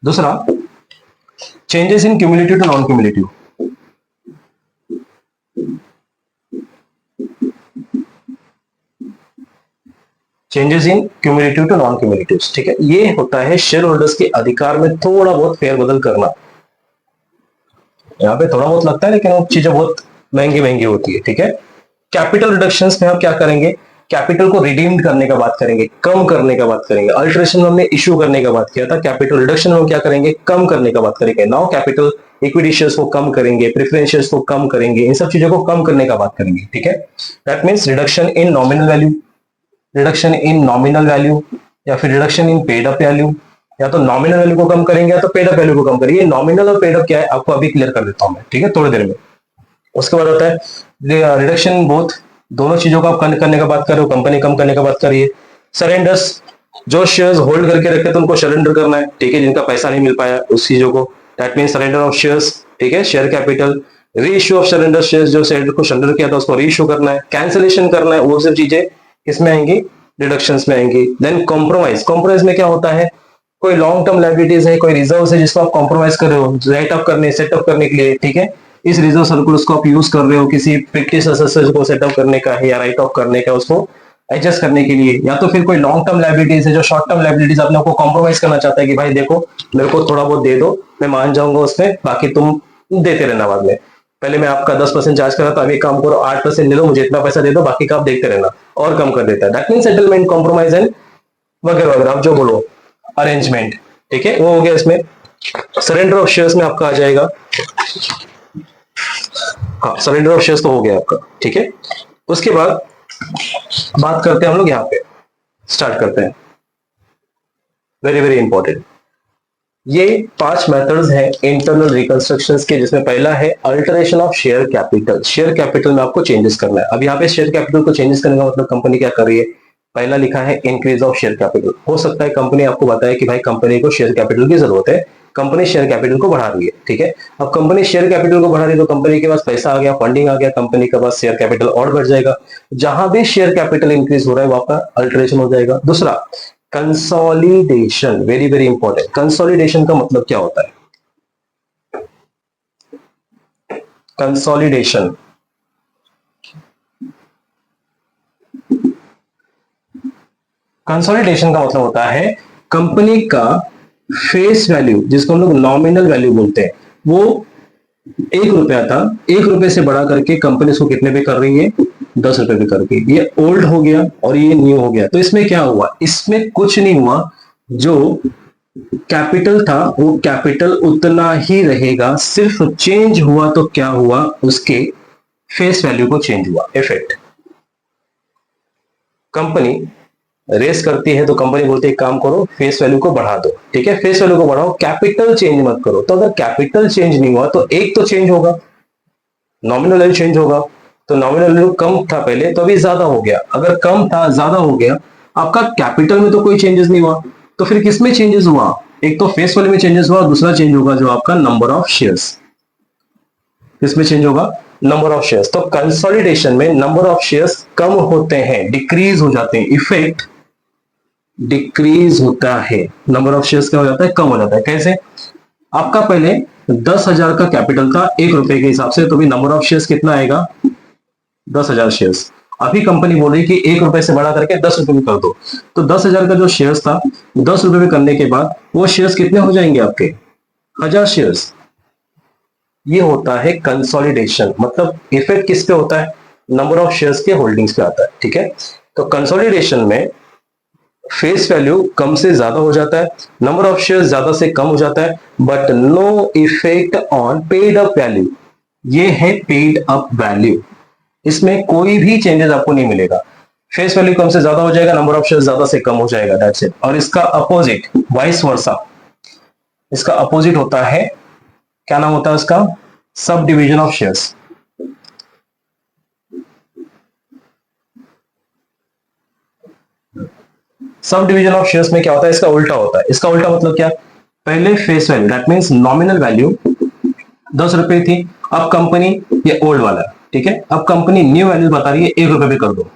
दूसरा, changes in cumulative to non cumulative. Changes in cumulative to non cumulative. ठीक है, ये होता है शेयर होल्डर्स के अधिकार में थोड़ा बहुत फेरबदल करना। यहाँ पे थोड़ा बहुत लगता है लेकिन वो चीजें बहुत महंगी महंगी होती है। ठीक है, कैपिटल रिडक्शंस में हम क्या करेंगे, कैपिटल को रिडीम्ड करने का बात करेंगे, कम करने का बात करेंगे। अल्टरेशन में हमने इश्यू करने का बात किया था, कैपिटल रिडक्शन में हम क्या करेंगे, कम करने का बात करेंगे। नाउ कैपिटल इक्विटी शेयर्स को कम करेंगे, प्रेफरेंस शेयर्स को कम करेंगे, इन सब चीजों को कम करने का बात करेंगे। ठीक है, that means reduction in nominal value, reduction in nominal value, या फिर reduction in paid up value. या तो नॉमिनल वैल्यू को कम करेंगे या तो पेड अप वैल्यू को कम करेंगे। नॉमिनल और पेड अप क्या है आपको अभी क्लियर कर देता हूं मैं, ठीक है, थोड़ी देर में। उसके बाद होता है रिडक्शन बोथ, दोनों चीजों को आप करने का बात कर रहे हो, कंपनी कम करने का बात कर रही है। सरेंडर्स, जो शेयर्स होल्ड करके रखे थे उनको सरेंडर करना है। ठीक है, जिनका पैसा नहीं मिल पाया उस चीजों को, that mean surrender of shares. ठीक है, शेयर कैपिटल, री इश्यू ऑफ सरेंडर शेयर्स, जो शेयर को सरेंडर किया था उसको री इश्यू करना है, कैंसिलेशन करना है, वो सब चीजें किसमें आएंगी, डिडक्शंस में आएंगी। देन कॉम्प्रोमाइज, कॉम्प्रोमाइज में क्या होता है, कोई लॉन्ग टर्म लायबिलिटीज है, कोई रिजर्व है जिसको आप कॉम्प्रोमाइज कर रहे हो राइट अप करने, सेटअप करने के लिए। ठीक है, इस रिजर्व सर्कुलस को आप यूज कर रहे हो किसी फिक्टिस एसेट्स को सेटअप करने का है या राइट ऑफ करने का, उसको एडजस्ट करने के लिए। या तो फिर कोई लॉन्ग टर्म लायबिलिटीज है, जो शॉर्ट टर्म लायबिलिटीज अपने को कॉम्प्रोमाइज करना चाहता है कि भाई देखो मेरे को थोड़ा बहुत दे दो, मैं मान जाऊंगा उसमें, बाकी तुम देते रहना बाद में। पहले मैं आपका 10% चार्ज कर रहा था, अभी काम करो 8% ले लो, मुझे इतना पैसा दे दो, बाकी का आप देखते रहना, और कम कर देता है। That mean settlement, compromise and वगैरह वगैरह, आप जो बोलो, अरेंजमेंट। ठीक है, वो हो गया इसमें। सरेंडर ऑफ शेयर्स में आपका आ जाएगा, हाँ सरेंडर ऑफ शेयर्स तो हो गया आपका। ठीक है, उसके बाद बात करते हैं हम लोग, यहाँ पे स्टार्ट करते हैं, वेरी वेरी इंपॉर्टेंट। ये 5 मेथड्स हैं इंटरनल रिकंस्ट्रक्शंस के, जिसमें पहला है alteration of share capital. Share capital में आपको चेंजेस करना है। अब यहाँ पे शेयर कैपिटल को चेंजेस करने का मतलब कंपनी क्या कर रही है, पहला लिखा है इंक्रीज ऑफ शेयर कैपिटल। हो सकता है कंपनी आपको बताए कि भाई कंपनी को शेयर कैपिटल की जरूरत है, कंपनी शेयर कैपिटल को बढ़ा रही है। ठीक है, अब कंपनी शेयर कैपिटल को बढ़ा रही है तो कंपनी के पास पैसा आ गया, फंडिंग आ गया, कंपनी के पास शेयर कैपिटल और बढ़ जाएगा। जहां भी शेयर कैपिटल इंक्रीज हो रहा है वहां पर अल्टरेशन हो जाएगा। दूसरा, consolidation, very very important. Consolidation का मतलब क्या होता है, कंसोलिडेशन, कंसोलिडेशन का मतलब होता है कंपनी का फेस वैल्यू, जिसको हम लोग नॉमिनल वैल्यू बोलते हैं, वो 1 रुपया था, 1 रुपए से बढ़ा करके कंपनी इसको कितने पे कर रही है, 10 रुपए पे करके। ये ओल्ड हो गया और ये न्यू हो गया, तो इसमें क्या हुआ, इसमें कुछ नहीं हुआ, जो कैपिटल था वो कैपिटल उतना ही रहेगा, सिर्फ चेंज हुआ तो क्या हुआ, उसके फेस वैल्यू को चेंज हुआ, इफेक्ट। कंपनी रेस करती है तो कंपनी बोलती है काम करो फेस वैल्यू को बढ़ा दो। ठीक है, फेस वैल्यू को बढ़ाओ, कैपिटल चेंज मत करो। तो अगर कैपिटल चेंज नहीं हुआ तो एक तो चेंज होगा, नॉमिनल वैल्यू चेंज होगा। तो नॉमिनल वैल्यू कम था पहले तो अभी ज्यादा हो गया, अगर कम था ज्यादा हो गया, आपका कैपिटल में तो कोई चेंजेस नहीं हुआ, तो फिर किसमें चेंजेस हुआ, एक तो फेस वैल्यू में चेंजेस हुआ, दूसरा चेंज होगा जो आपका नंबर ऑफ शेयर्स, किसमें चेंज होगा, नंबर ऑफ शेयर्स। तो कंसोलिडेशन में नंबर ऑफ शेयर्स कम होते हैं, डिक्रीज हो जाते हैं, इफेक्ट डिक्रीज होता है, नंबर ऑफ शेयर्स क्या हो जाता है, कम हो जाता है। कैसे, आपका पहले 10,000 का कैपिटल था 1 रुपए के हिसाब से, तो भी नंबर ऑफ शेयर्स कितना आएगा, 10,000 शेयर्स। अभी कंपनी बोल रही है कि 1 रुपए से बढ़ा करके 10 रुपए में कर दो, तो 10,000 का जो शेयर्स था 10 रुपए में करने के बाद वो शेयर्स कितने हो जाएंगे आपके, 1000 शेयर्स। ये होता है कंसोलिडेशन, मतलब इफेक्ट किस पे होता है, नंबर ऑफ शेयर्स के होल्डिंग्स पे आता है। ठीक है, तो कंसोलिडेशन में फेस वैल्यू कम से ज्यादा हो जाता है, नंबर ऑफ शेयर्स ज्यादा से कम हो जाता है, but no effect on paid up value. ये है पेड अप वैल्यू, इसमें कोई भी चेंजेस आपको नहीं मिलेगा। फेस वैल्यू कम से ज्यादा हो जाएगा, नंबर ऑफ शेयर्स ज्यादा से कम हो जाएगा, दैट्स इट। और इसका अपोजिट वाइस वर्सा, इसका अपोजिट होता है, क्या नाम होता है उसका, sub division of shares. Sub division of shares में क्या होता है, इसका उल्टा होता है। इसका उल्टा मतलब क्या, पहले face value that means nominal value 10 रुपए थी, अब कंपनी, ये ओल्ड वाला, ठीक है, अब कंपनी न्यू वैल्यू बता रही है 1 रुपए पे कर दो,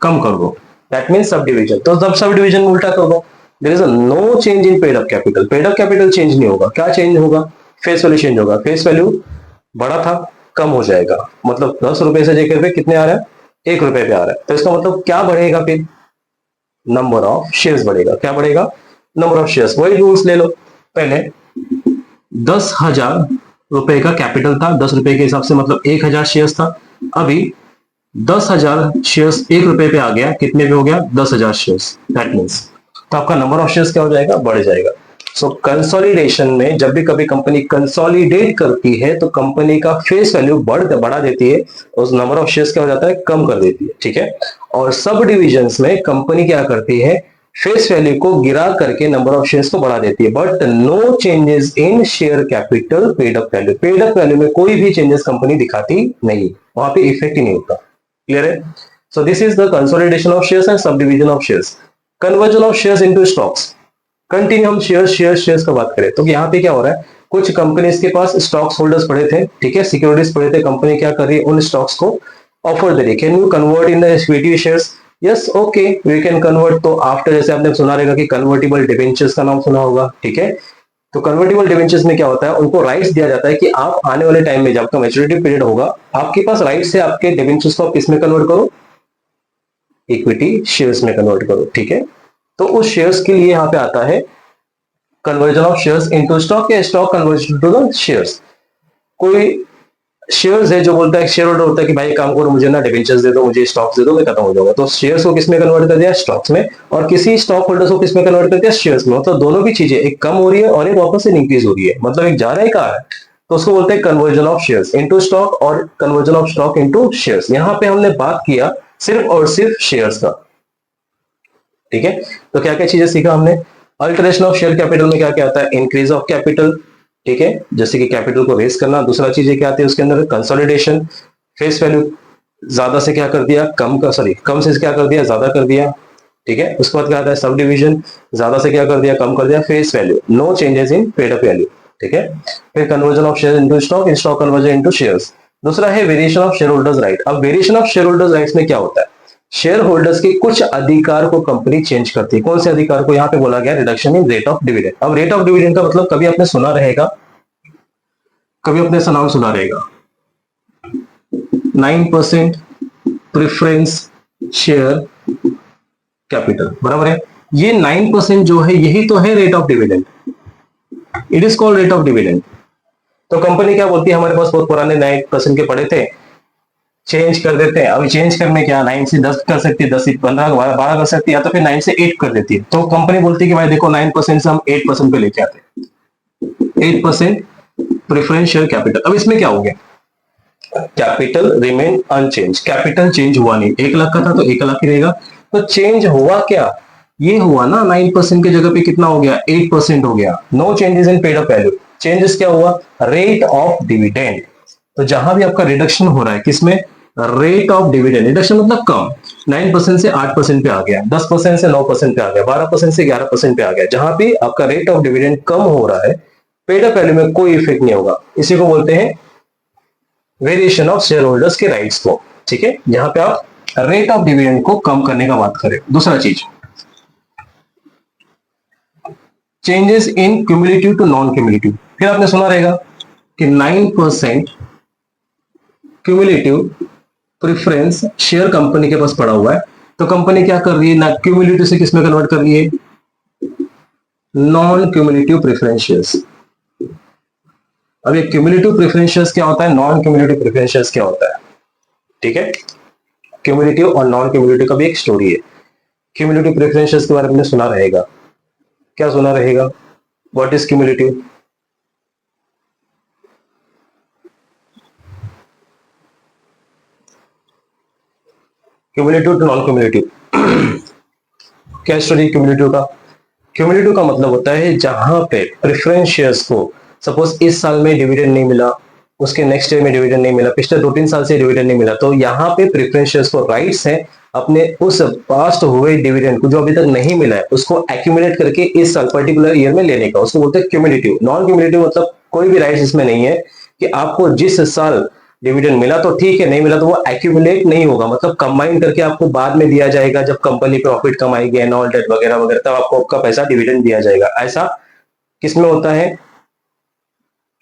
कम कर दो, दैट मीन्स सब डिवीजन। तो जब सब डिवीजन में उल्टा कर दो, there is no change in paid up capital, paid up capital change नहीं होगा, क्या चेंज होगा, फेस वैल्यू चेंज होगा, फेस वैल्यू बड़ा था कम हो जाएगा, मतलब 10 रुपए से लेकर कितने आ रहा है, 1 रुपए पे आ रहा है। तो इसका मतलब क्या बढ़ेगा, फिर नंबर ऑफ शेयर्स बढ़ेगा, क्या बढ़ेगा, नंबर ऑफ शेयर्स। वही रूल्स ले लो, पहले 10,000 रुपए का कैपिटल था, 10 रुपए के हिसाब से मतलब 1,000 शेयर्स था, अभी 10,000 शेयर्स 1 रुपए पे आ गया, कितने पे हो गया, 10,000 शेयर्स, दैट मीन्स तो आपका नंबर ऑफ शेयर्स क्या हो जाएगा, बढ़ जाएगा। सो कंसोलिडेशन में जब भी कभी कंपनी कंसोलिडेट करती है तो कंपनी का फेस वैल्यू बढ़ा देती है, उस नंबर ऑफ शेयर्स क्या हो जाता है, कम कर देती है, ठीक है। और सब डिविजन्स में कंपनी क्या करती है, फेस वैल्यू को गिरा करके नंबर ऑफ शेयर्स को बढ़ा देती है, but no changes in share capital paid up value, paid up value में कोई भी चेंजेस कंपनी दिखाती नहीं, वहां पे इफेक्ट ही नहीं होता। क्लियर है। So this is the consolidation of shares and sub division of shares. Conversion of shares into stocks, continue हम शेयर्स का बात करें तो यहाँ पे क्या हो रहा है, कुछ कंपनीज के पास स्टॉक्स होल्डर्स पड़े थे, ठीक है, सिक्योरिटीज पड़े थे, कंपनी क्या कर रही है, उन स्टॉक्स को ऑफर दे रही है, can you convert in the equity shares, yes okay we can convert. तो आफ्टर, जैसे आपने सुना रहेगा कि कन्वर्टिबल डिबेंचर्स का नाम सुना होगा, ठीक है, तो कन्वर्टिबल डिबेंचर्स में क्या होता है, उनको राइट्स दिया जाता है कि आप आने वाले टाइम में जब आपका मैच्योरिटी पीरियड होगा, आपके पास राइट्स है आपके डिबेंचर्स को आप किसमें कन्वर्ट करो, इक्विटी शेयर्स में कन्वर्ट करो, ठीक है। तो उस शेयर्स के लिए यहाँ पे आता है conversion of shares into stock या stock conversion to the shares. कोई शेयर्स है जो बोलता है, शेयर होल्डर होता है कि भाई काम करो, मुझे ना डिबेंचर्स दे दो, मुझे स्टॉक्स दे दो, मैं खत्म हो जाऊंगा, तो शेयर्स को किसमें कन्वर्ट कर दिया, स्टॉक्स में, और किसी स्टॉक होल्डर्स को किसमें कन्वर्ट कर दिया, शेयर्स में। मतलब दोनों भी चीजें, एक कम हो रही है और एक वापस से इंक्रीज हो रही है, मतलब एक जा रहा है एक आ रहा है, तो उसको बोलते हैं conversion of shares into stock और conversion of stock into shares. यहाँ पे हमने बात किया सिर्फ और सिर्फ शेयर्स का, ठीक है। तो क्या क्या चीजें सीखा हमने, अल्टरेशन ऑफ शेयर कैपिटल में क्या क्या आता है, इंक्रीज ऑफ कैपिटल, ठीक है, जैसे कि कैपिटल को रेज करना। दूसरा चीजें क्या आती है उसके अंदर, कंसोलिडेशन, फेस वैल्यू ज्यादा से क्या कर दिया, कम से क्या कर दिया, ज्यादा कर दिया, ठीक है। उसके बाद क्या आता है, सब डिविजन, ज्यादा से क्या कर दिया, कम कर दिया, face value, no changes in paid up value, ठीक है। फिर conversion of share into stock, stock conversion into shares. दूसरा है variation of share holders right. अब variation of share holders rights में क्या होता है, शेयर होल्डर्स के कुछ अधिकार को कंपनी चेंज करती है। कौन से अधिकार को, यहाँ पे बोला गया reduction in rate of dividend. अब रेट ऑफ डिविडेंड का मतलब कभी आपने सुना रहेगा, कभी अपने ऐसा नाम सुना रहेगा, 9% प्रेफरेंस शेयर कैपिटल, बराबर है। ये 9% जो है यही तो है rate of dividend, it is called rate of dividend. तो कंपनी क्या बोलती है, हमारे पास बहुत पुराने 9% के पड़े थे, चेंज कर देते हैं। अभी चेंज करने क्या, 9 से 10 कर सकती है, 10 से 15, 12 कर सकती है, या तो फिर 9 से 8 कर देती है। तो कंपनी बोलती है कि भाई देखो 9% से हम 8% पे लेके आते हैं, 8% प्रेफरेंस शेयर कैपिटल। अब इसमें क्या हो गया, capital remain unchange, capital change हुआ नहीं, 1 लाख का था तो 1 लाख ही रहेगा। तो चेंज हुआ क्या, ये हुआ ना 9% की जगह पे कितना हो गया, 8% हो गया। No changes in paid up value, changes क्या हुआ, रेट ऑफ डिविडेंड। तो जहां भी आपका रिडक्शन हो रहा है किसमें, रेट ऑफ डिविडेंड, रिडक्शन मतलब कम, 9% से 8% पे आ गया, 10% से 9% पे आ गया, 12% से 11% पे आ गया। जहां भी आपका रेट ऑफ डिविडेंड कम हो रहा है, पेड अप वैल्यू में कोई इफेक्ट नहीं होगा। इसी को बोलते हैं वेरिएशन ऑफ शेयर होल्डर्स के राइट्स को, ठीक है। यहां पे आप रेट ऑफ डिविडेंड को कम करने का बात करें। दूसरा चीज, changes in cumulative to non cumulative. फिर आपने सुना रहेगा कि 9% क्यूमुलेटिव प्रेफरेंस शेयर कंपनी के पास पड़ा हुआ है, तो कंपनी क्या कर रही है ना, क्यूमुलेटिव से किसमें कन्वर्ट कर रही है, नॉन क्यूमुलेटिव प्रेफरेंस शेयर्स। अब ये क्यूमुलेटिव प्रेफरेंस शेयर्स क्या होता है, नॉन क्यूमुलेटिव प्रेफरेंस शेयर्स क्या होता है, ठीक है। क्यूमुलेटिव और नॉन क्यूमुलेटिव का भी एक स्टोरी है। क्यूमुलेटिव प्रेफरेंस शेयर्स के बारे में सुना रहेगा, क्या सुना रहेगा, what is cumulative, cumulative to non cumulative क्या स्टोरी क्यूमुलेटिव का। क्यूमुलेटिव का मतलब होता है जहां पे प्रेफरेंस शेयर्स को सपोज इस साल में डिविडेंड नहीं मिला, उसके नेक्स्ट ईयर में डिविडेंड नहीं मिला, पिछले 2-3 साल से डिविडेंड नहीं मिला, तो यहाँ पे प्रेफरेंस शेयर्स को राइट्स है अपने उस पास्ट हुए डिविडेंड को जो अभी तक नहीं मिला है उसको एक्यूमुलेट करके इस साल पर्टिकुलर ईयर में लेने का, उसको बोलते हैं क्यूमुलेटिव। नॉन क्यूमुलेटिव मतलब कोई भी राइट्स इसमें नहीं है कि आपको जिस साल डिविडेंड मिला तो ठीक है, नहीं मिला तो वो एक्यूमुलेट नहीं होगा, मतलब कंबाइन करके आपको बाद में दिया जाएगा जब कंपनी प्रॉफिट कमाएगी एंड ऑल डेट वगैरह वगैरह, तब आपको आपका पैसा डिविडेंड दिया जाएगा। ऐसा किसमें होता है,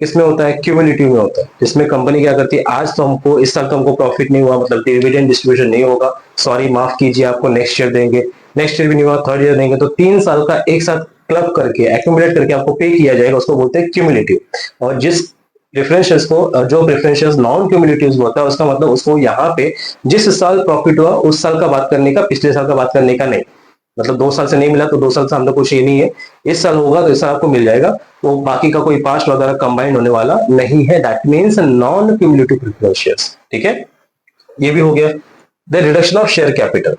किसमें होता है, क्यूमुलेटिव में होता है, जिसमें कंपनी क्या करती है, आज तो हमको इस साल तो हमको प्रॉफिट नहीं हुआ, मतलब डिविडेंड डिस्ट्रीब्यूशन नहीं होगा, सॉरी माफ कीजिए, आपको नेक्स्ट ईयर देंगे, नेक्स्ट ईयर भी नहीं हुआ, थर्ड ईयर देंगे, तो 3 साल का एक साथ क्लब करके एक्यूमुलेट करके आपको पे किया जाएगा, उसको बोलते हैं क्यूमुलेटिव। और जिस प्रेफरेंशियल्स को, जो प्रेफरेंशियल्स नॉन क्यूमुलेटिव होता है, उसका मतलब उसको यहाँ पे जिस साल प्रॉफिट हुआ उस साल का बात करने का, पिछले साल का बात करने का नहीं, मतलब 2 साल से नहीं मिला तो 2 साल से हम लोग कुछ ये नहीं है, इस साल होगा तो इस साल आपको मिल जाएगा, तो बाकी का कोई पास्ट वगैरह कंबाइन होने वाला नहीं है, दैट मीन्स नॉन क्यूमुलेटिव प्रेफरेंशियल्स। ठीक है, ये भी हो गया। The reduction of share capital.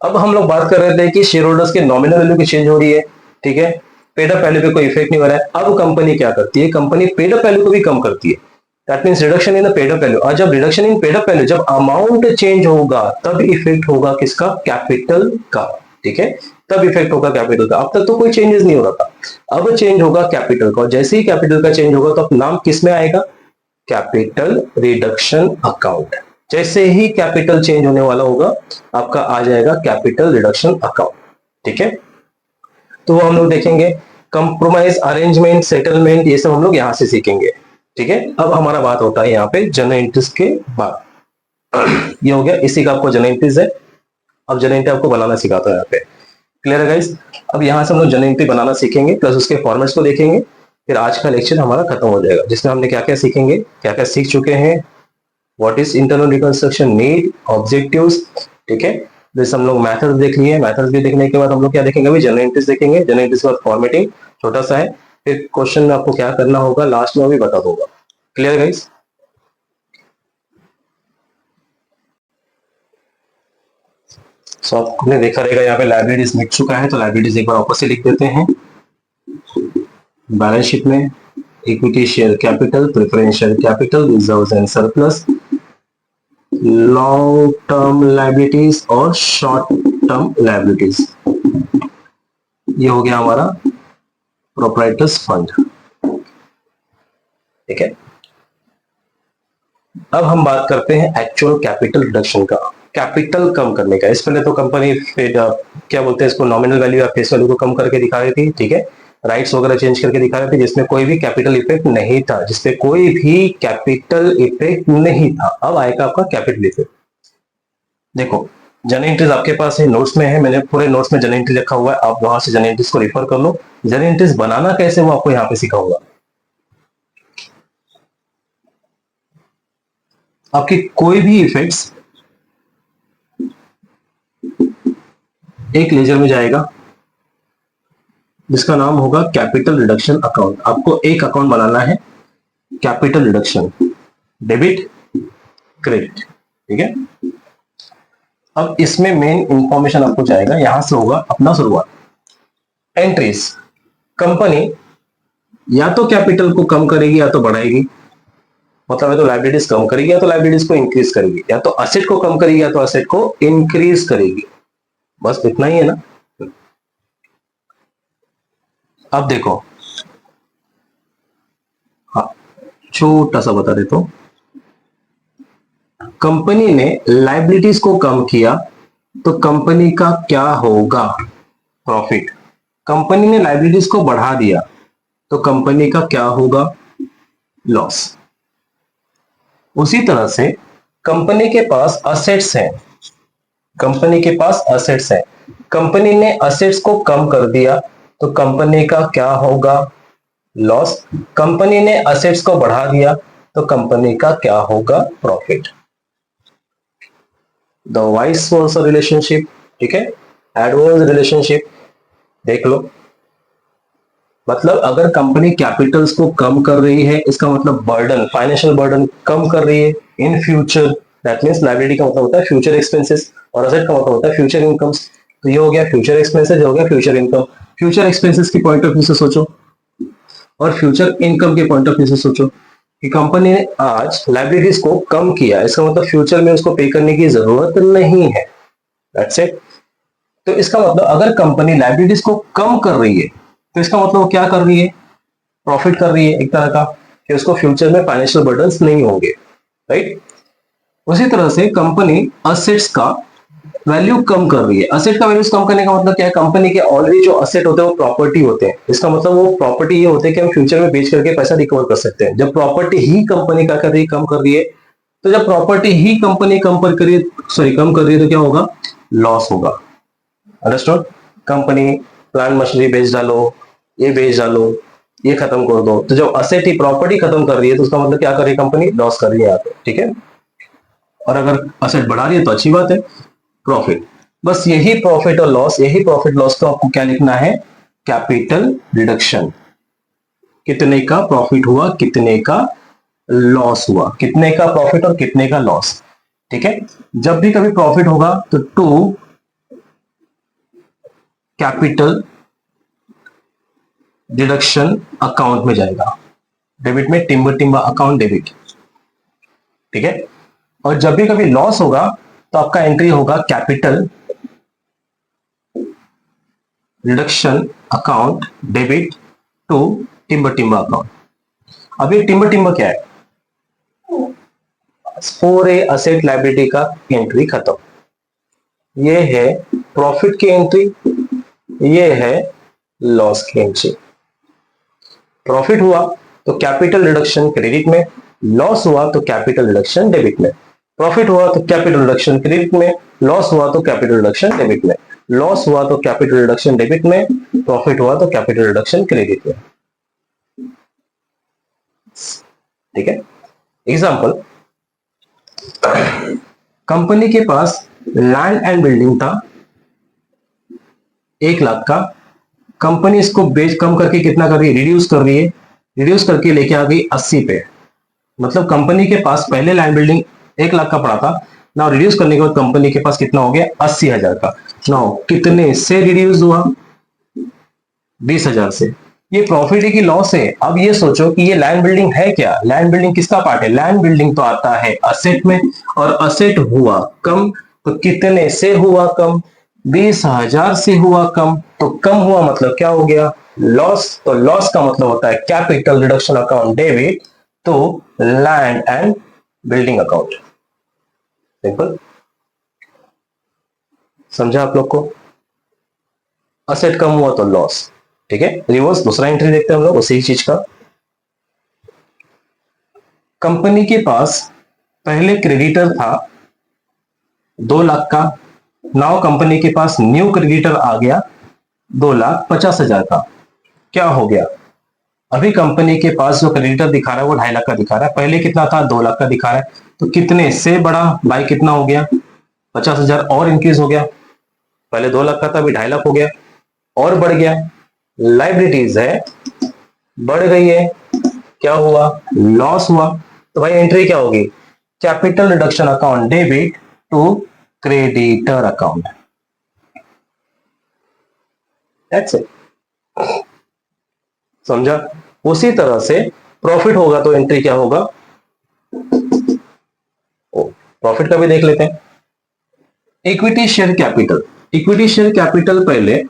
अब हम लोग बात कर रहे थे कि शेयर होल्डर्स के नॉमिनल वैल्यू की चेंज हो रही है, ठीक है, पेड अप वैल्यू पे कोई इफेक्ट नहीं हो रहा है। अब कंपनी क्या करती है, कंपनी पेड अप वैल्यू को भी कम करती है, that means reduction in the paid up value. और जब reduction in paid up value, जब अमाउंट चेंज होगा तब इफेक्ट होगा किसका, कैपिटल का, ठीक है, तब इफेक्ट होगा कैपिटल का। अब तक तो कोई चेंजेस नहीं हो रहा था, अब चेंज होगा कैपिटल का, और जैसे ही कैपिटल का चेंज होगा तो अब नाम किस में आएगा, कैपिटल रिडक्शन अकाउंट। जैसे ही कैपिटल चेंज होने वाला होगा आपका आ जाएगा कैपिटल रिडक्शन अकाउंट, ठीक है। तो वो हम लोग देखेंगे, कंप्रोमाइज, अरेंजमेंट, सेटलमेंट, ये सब हम लोग यहां से सीखेंगे, ठीक है। अब हमारा बात होता है यहाँ पे जनरल इंटरेस्ट के बाद। ये हो गया, इसी का आपको जनरल इंटरेस्ट है, अब जनरल इंटरेस्ट आपको बनाना सिखाता है यहाँ पे, क्लियर है गाइस। अब यहाँ से हम लोग जनरल इंटरेस्ट बनाना सीखेंगे, प्लस उसके फॉर्मेट्स को देखेंगे, फिर आज का लेक्चर हमारा खत्म हो जाएगा, जिसमें हमने क्या क्या सीखेंगे, क्या क्या सीख चुके हैं, what is internal reconstruction need, objectives, ठीक है। जैसे हम लोग मेथड्स देख लिए, मेथड्स भी देखने के बाद हम लोग क्या देखेंगे, अभी जनरल इंटरेस्ट देखेंगे, जनरल इंटरेस्ट के बाद फॉर्मेटिंग छोटा सा है, फिर क्वेश्चन में आपको क्या करना होगा लास्ट में भी बता दूंगा, क्लियर गाइस। सो आपने देखा रहेगा यहाँ पे लाइब्रेरीज मिट चुका है, तो लाइब्रेरीज एक बार वापस से लिख देते हैं। बैलेंस शीट में equity share capital, preferential capital, reserves and surplus, long term liabilities और शॉर्ट टर्म लाइबिलिटीज, ये हो गया हमारा प्रोप्राइटर्स फंड, ठीक है। अब हम बात करते हैं एक्चुअल कैपिटल रिडक्शन का, कैपिटल कम करने का। इस पहले तो कंपनी क्या बोलते हैं इसको, नॉमिनल वैल्यू या फेस वैल्यू को कम करके दिखा रही थी, ठीक है, राइट्स वगैरह चेंज करके दिखा रहे थे, जिसमें कोई भी कैपिटल इफेक्ट नहीं था, जिसपे कोई भी कैपिटल इफेक्ट नहीं था। अब आएगा आपका कैपिटल इफेक्ट। देखो जनरल इंटरेस्ट आपके पास है, नोट्स में है, मैंने पूरे नोट्स में जनरल इंटरेस्ट लिखा हुआ है, आप वहां से जनरल इंटरेस्ट को रिफर कर लो। जनरल इंटरेस्ट बनाना कैसे वो आपको यहाँ पे सिखाऊंगा। आपकी कोई भी इफेक्ट्स एक लेजर में जाएगा जिसका नाम होगा कैपिटल रिडक्शन अकाउंट। आपको एक अकाउंट बनाना है, कैपिटल रिडक्शन, डेबिट क्रेडिट, ठीक है। अब इसमें मेन इंफॉर्मेशन आपको जाएगा, यहां से होगा अपना शुरुआत। एंट्रीज, कंपनी या तो कैपिटल को कम करेगी या तो बढ़ाएगी, मतलब है तो लाइबिलिटीज कम करेगी या तो लाइबिलिटीज को इंक्रीज करेगी, या तो असेट को कम करेगी या तो असेट को इंक्रीज करेगी, बस इतना ही है ना। अब देखो, हाँ छोटा सा बता देता हूं, कंपनी ने लाइबिलिटीज को कम किया तो कंपनी का क्या होगा, प्रॉफिट। कंपनी ने लाइबिलिटीज को बढ़ा दिया तो कंपनी का क्या होगा, लॉस। उसी तरह से कंपनी के पास असेट्स हैं, कंपनी के पास असेट्स हैं, कंपनी ने असेट्स को कम कर दिया तो कंपनी का क्या होगा, लॉस। कंपनी ने असेट्स को बढ़ा दिया तो कंपनी का क्या होगा, profit. The vice versa relationship, ठीक है, एडवर्स रिलेशनशिप देख लो। मतलब अगर कंपनी कैपिटल्स को कम कर रही है, इसका मतलब बर्डन, फाइनेंशियल बर्डन कम कर रही है in future, that means liability का मतलब होता है फ्यूचर एक्सपेंसेस और असेट का मतलब होता है फ्यूचर इनकम्स। तो ये हो गया फ्यूचर एक्सपेंसेस, हो गया फ्यूचर इनकम। फ्यूचर एक्सपेंसेस की पॉइंट ऑफ व्यू से सोचो और फ्यूचर इनकम के पॉइंट ऑफ व्यू से सोचो कि कंपनी ने आज लायबिलिटीज को कम किया, इसका मतलब फ्यूचर में उसको पे करने की जरूरत नहीं है, दैट्स इट। तो इसका मतलब अगर कंपनी लाइबिलिटीज को कम कर रही है तो इसका मतलब वो क्या कर रही है, प्रॉफिट कर रही है एक तरह का, कि उसको फ्यूचर में फाइनेंशियल बर्डन्स नहीं होंगे, राइट। उसी तरह से कंपनी असेट्स का वैल्यू कम कर रही है। असेट का वैल्यू कम करने का मतलब क्या है, कंपनी के ऑलरेडी जो असेट होते हैं वो प्रॉपर्टी होते हैं। इसका मतलब वो प्रॉपर्टी ये होते हैं कि हम फ्यूचर में बेच करके पैसा रिकवर कर सकते हैं। जब प्रॉपर्टी ही कंपनी क्या कर रही है, कम कर रही है, तो जब प्रॉपर्टी ही कंपनी कम कर रही है, कम कर रही है, तो क्या होगा, लॉस होगा। अंडरस्टूड। कंपनी प्लांट मशीनरी बेच डालो, ये बेच डालो, ये खत्म कर दो, तो जब असेट ही प्रॉपर्टी खत्म कर रही है तो उसका मतलब क्या कर रही है, कंपनी लॉस कर रही है यहाँ पे, ठीक है। और अगर असेट बढ़ा रही है तो अच्छी बात है, प्रॉफिट। बस यही प्रॉफिट और लॉस, यही प्रॉफिट लॉस को आपको क्या लिखना है, कैपिटल रिडक्शन। कितने का प्रॉफिट हुआ, कितने का लॉस हुआ, कितने का प्रॉफिट और कितने का लॉस, ठीक है। जब भी कभी प्रॉफिट होगा तो टू कैपिटल डिडक्शन अकाउंट में जाएगा, डेबिट में टिम्बर अकाउंट डेबिट, ठीक है। और जब भी कभी लॉस होगा तो आपका एंट्री होगा capital reduction account debit to timber account. अब ये टिम्बर क्या है, 4A असेट लायबिलिटी का एंट्री खत्म। ये है प्रॉफिट की एंट्री, ये है लॉस की एंट्री। प्रॉफिट हुआ तो कैपिटल रिडक्शन क्रेडिट में, लॉस हुआ तो कैपिटल रिडक्शन डेबिट में। प्रॉफिट हुआ तो कैपिटल रिडक्शन क्रेडिट में, लॉस हुआ तो कैपिटल रिडक्शन डेबिट में, लॉस हुआ तो कैपिटल रिडक्शन डेबिट में, प्रॉफिट हुआ तो कैपिटल रिडक्शन क्रेडिट में, ठीक है। एग्जांपल, कंपनी के पास लैंड एंड बिल्डिंग था 1 लाख का, कंपनी इसको बेच कम करके कितना कर रही है, रिड्यूस कर रही है, रिड्यूस करके लेके आ गई 80 पे। मतलब कंपनी के पास पहले लैंड बिल्डिंग 1 लाख का पड़ा था, ना रिड्यूस करने के बाद कंपनी के पास कितना हो गया, 80,000 का। ना कितने से रिड्यूस हुआ, 20,000 से। ये प्रॉफिट है कि लॉस है, अब ये सोचो कि ये लैंड बिल्डिंग है क्या, लैंड बिल्डिंग किसका पार्ट है, लैंड बिल्डिंग तो आता है असेट में, और असेट हुआ कम तो कितने से हुआ कम, 20,000 से हुआ कम, तो कम हुआ मतलब क्या हो गया, लॉस। तो लॉस का मतलब होता है कैपिटल रिडक्शन अकाउंट डेबिट तो land and building account. Simple, समझा आप लोग को। असेट कम हुआ तो लॉस, ठीक है। रिवर्स दूसरा एंट्री देखते हैं हम लोग उसी चीज का। कंपनी के पास पहले क्रेडिटर था 2 लाख का, नाउ कंपनी के पास न्यू क्रेडिटर आ गया 2,50,000 का। क्या हो गया, अभी कंपनी के पास जो क्रेडिटर दिखा रहा है वो 2.5 लाख का दिखा रहा है, पहले कितना था, 2 लाख का दिखा रहा है, तो कितने से बढ़ा बाई कितना हो गया, 50,000 और इंक्रीज हो गया। पहले 2 लाख का था, अभी 2.5 लाख हो गया और बढ़ गया। लाइबिलिटीज है, बढ़ गई है, क्या हुआ, लॉस हुआ। तो भाई एंट्री क्या होगी, capital reduction account debit to creditor account, that's it. समझा। उसी तरह से प्रॉफिट होगा तो एंट्री क्या होगा, प्रॉफिट का भी देख लेते हैं। Equity share capital, equity share capital पहले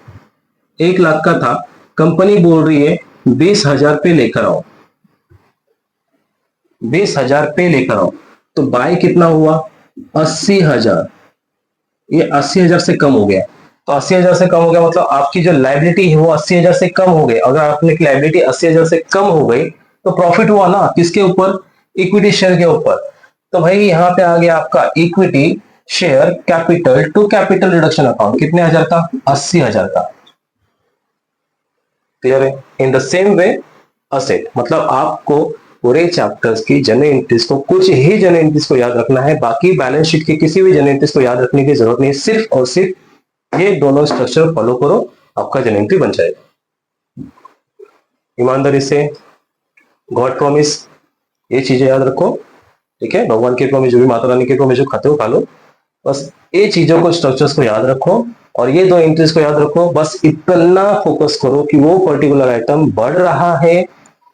1 लाख का था, कंपनी बोल रही है 20,000 पे लेकर आओ, 20,000 पे लेकर आओ, तो बाय कितना हुआ, 80,000। ये 80,000 से कम हो गया, तो 80,000 से कम हो गया मतलब आपकी जो लाइबिलिटी है वो 80,000 से कम हो गई। अगर आपने लाइबिलिटी 80,000 से कम हो गई तो प्रॉफिट हुआ ना, किसके ऊपर, इक्विटी शेयर के ऊपर। तो भाई यहाँ पे आ गया आपका equity share capital to capital reduction account, कितने हजार का, 80,000 का। क्लियर है। In the same way asset, मतलब आपको पूरे चैप्टर्स की जनरल एंट्रीज को, कुछ ही जनरल एंट्रीज को याद रखना है, बाकी बैलेंस शीट की किसी भी जनरल एंट्रीज को याद रखने की जरूरत नहीं, सिर्फ और सिर्फ ये दोनों स्ट्रक्चर फॉलो करो, आपका जनरल एंट्री बन जाएगा। ईमानदारी से, गॉड प्रॉमिस, ये चीजें याद रखो, ठीक है। भगवान की प्रॉमिस, जो भी माता रानी की प्रॉमिस, जो खाते हो खा लो, बस ये चीजों को, स्ट्रक्चर्स को याद रखो और ये 2 एंट्रीज को याद रखो। बस इतना फोकस करो कि वो पर्टिकुलर आइटम बढ़ रहा है,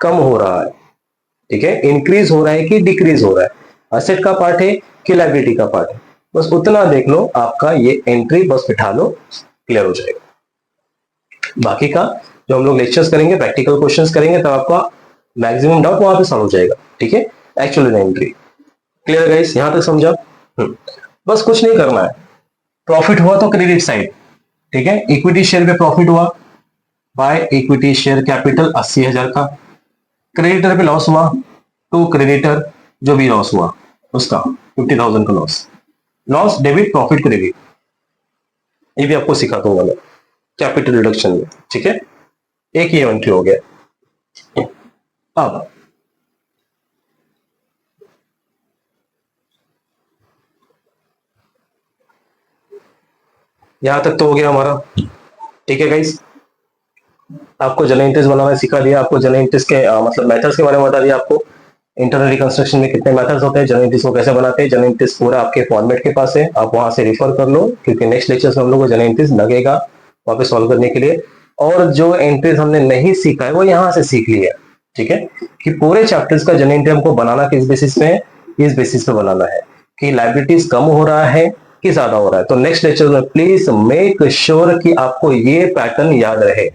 कम हो रहा है, ठीक है, इंक्रीज हो रहा है कि डिक्रीज हो रहा है, असेट का पार्ट है कि लायबिलिटी का पार्ट है। बस उतना देख लो, आपका ये एंट्री बस बिठा लो, क्लियर हो जाएगा। बाकी का जो हम लोग लेक्चर्स करेंगे, प्रैक्टिकल क्वेश्चंस करेंगे, तब आपका मैक्सिमम डाउट वहां पे सॉल्व हो जाएगा। ठीक है, एक्चुअल एंट्री क्लियर गाइस, यहां तक समझा? बस कुछ नहीं करना है। प्रॉफिट हुआ तो क्रेडिट साइड, ठीक है, इक्विटी शेयर पे प्रॉफिट हुआ बाय इक्विटी शेयर कैपिटल 80,000 का। क्रेडिटर पे लॉस हुआ टू क्रेडिटर, जो भी लॉस हुआ उसका 50,000 का loss. Loss debit profit credit, ये भी आपको सिखा दूंगा मैं कैपिटल रिडक्शन में। ठीक है, एक ये एंट्री हो गया। अब यहां तक तो हो गया हमारा। ठीक है गाइस, आपको जनरल इंटरेस्ट बनाना सिखा दिया, आपको जनरल इंटरेस्ट के मतलब मेथड्स के बारे में बता दिया, आपको इंटरनल रिकंस्ट्रक्शन में कितने मेथड्स होते हैं, जनरल इंटरेस्ट को कैसे बनाते हैं। जनरल इंटरेस्ट पूरा आपके फॉर्मेट के पास है, आप वहां से रिफर कर लो, क्योंकि नेक्स्ट लेक्चर में हम लोग को जनरल इंटरेस्ट लगेगा वहां पे सॉल्व करने के लिए। और जो एंट्रीज हमने नहीं सीखा है वो यहाँ से सीख लिया। ठीक है, कि पूरे चैप्टर्स का जनरल इंटरेस्ट हमको बनाना किस बेसिस पे है, इस बेसिस पे बनाना है कि लाइबिलिटीज कम हो रहा है कि ज्यादा हो रहा है। तो नेक्स्ट लेक्चर में प्लीज मेक श्योर कि आपको ये पैटर्न याद रहे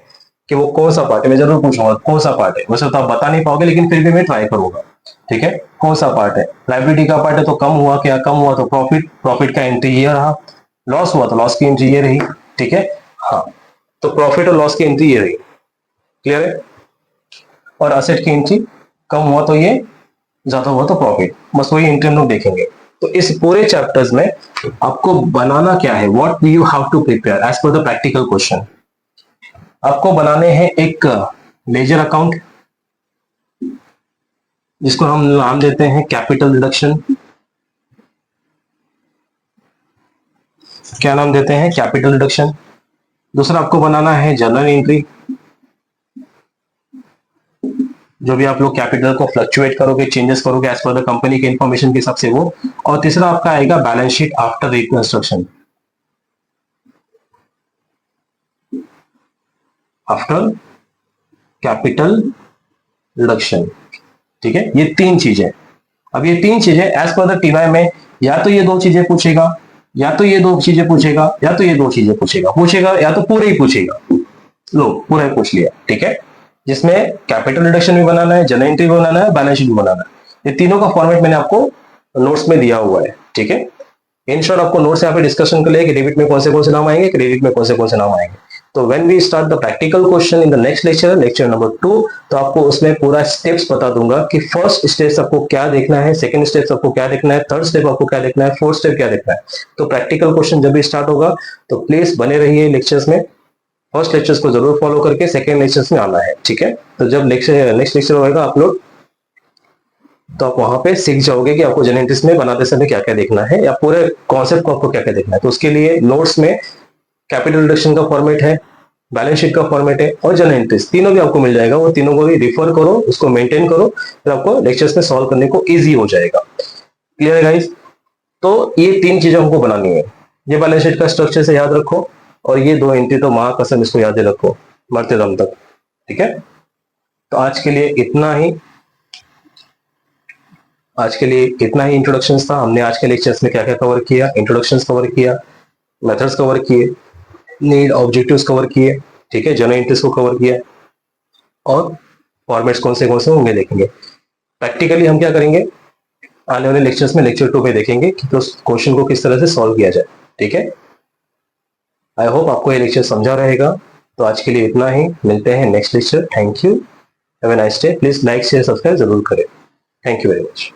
कि वो कौन सा पार्ट है। मैं जरूर पूछूंगा कौन सा पार्ट है, वैसे तो आप बता नहीं पाओगे, लेकिन फिर भी मैं ट्राई करूंगा। ठीक है, कौन सा पार्ट है, लाइबिलिटी का पार्ट है तो कम हुआ क्या, कम हुआ तो प्रॉफिट, प्रॉफिट का एंट्री ये रहा, लॉस हुआ तो लॉस की एंट्री ये रही। ठीक है, हाँ, तो प्रॉफिट और लॉस की एंट्री ये रही, क्लियर है। और असेट की एंट्री कम हुआ तो ये, ज्यादा हुआ तो प्रॉफिट, बस वही एंट्री हम लोग देखेंगे। तो इस पूरे चैप्टर्स में आपको बनाना क्या है, what you have to prepare as per the practical question. आपको बनाने हैं एक लेजर अकाउंट, जिसको हम नाम देते हैं कैपिटल रिडक्शन। क्या नाम देते हैं, कैपिटल रिडक्शन। दूसरा आपको बनाना है जर्नल एंट्री, जो भी आप लोग कैपिटल को फ्लक्चुएट करोगे, चेंजेस करोगे एज पर द कंपनी के इंफॉर्मेशन के हिसाब से वो। और तीसरा आपका आएगा balance sheet after reconstruction, after capital reduction. ठीक है, ये तीन चीजें। अब ये तीन चीजें एज पर द टीवाई में या तो ये दो चीजें पूछेगा, या तो ये दो चीजें पूछेगा, या तो ये दो चीजें पूछेगा या तो पूरे ही पूछेगा। लो, पूरा ही पूछ लिया। ठीक है, जिसमें कैपिटल रिडक्शन भी बनाना है, जनरल एंट्री भी बनाना है, बैलेंस शीट भी बनाना है। ये तीनों का फॉर्मेट मैंने आपको नोट्स में दिया हुआ है। ठीक है, इन शॉर्ट आपको नोट्स यहाँ पे डिस्कशन कर लिया कि डेबिट में कौन से नाम आएंगे, क्रेडिट में कौन से नाम आएंगे। तो when we start the practical question in the next lecture, lecture number 2, तो आपको उसमें पूरा स्टेप्स बता दूंगा कि फर्स्ट स्टेप आपको क्या देखना है, सेकंड स्टेप आपको क्या देखना है, थर्ड स्टेप आपको क्या देखना है, फोर्थ स्टेप क्या देखना है। तो प्रैक्टिकल क्वेश्चन जब भी स्टार्ट होगा तो प्लीज बने रहिए लेक्चर्स में, फर्स्ट लेक्चर्स को जरूर फॉलो करके सेकंड लेक्चर्स में आना है। ठीक है, तो जब नेक्स्ट लेक्चर होगा आप लोग, तो आप वहां पे सीख जाओगे कि आपको जनरल इंटरेस्ट में बनाते समय क्या क्या देखना है, या पूरे कॉन्सेप्ट को आपको क्या क्या देखना है। तो उसके लिए नोट्स में कैपिटल रिडक्शन का फॉर्मेट है, बैलेंस शीट का फॉर्मेट है और जनरल इंटरेस्ट, तीनों भी आपको मिल जाएगा। वो तीनों को भी रिफर करो, उसको मेंटेन करो, फिर आपको लेक्चर्स में सॉल्व करने को ईजी हो जाएगा। क्लियर है गाइस? तो ये तीन चीजें हमको बनानी है। ये बैलेंस शीट का स्ट्रक्चर से याद रखो, और ये दो एंट्री तो महाकसम इसको याद रखो मरते दम तक। ठीक है, तो आज के लिए इतना ही, इंट्रोडक्शन था। हमने आज के लेक्चर्स में क्या क्या कवर किया, इंट्रोडक्शन कवर किया, मेथड्स कवर किए, नीड ऑब्जेक्टिव्स कवर किए, ठीक है, जनरल इंटरेस्ट को कवर किया, और फॉर्मेट्स कौन से होंगे देखेंगे। प्रैक्टिकली हम क्या करेंगे आने वाले लेक्चर्स में, लेक्चर 2 में देखेंगे कि तो क्वेश्चन को किस तरह से सॉल्व किया जाए। ठीक है, आई होप आपको ये लेक्चर समझा रहेगा। तो आज के लिए इतना ही, मिलते हैं next lecture. Thank you, have a nice day. Please like share subscribe जरूर करें। Thank you very much.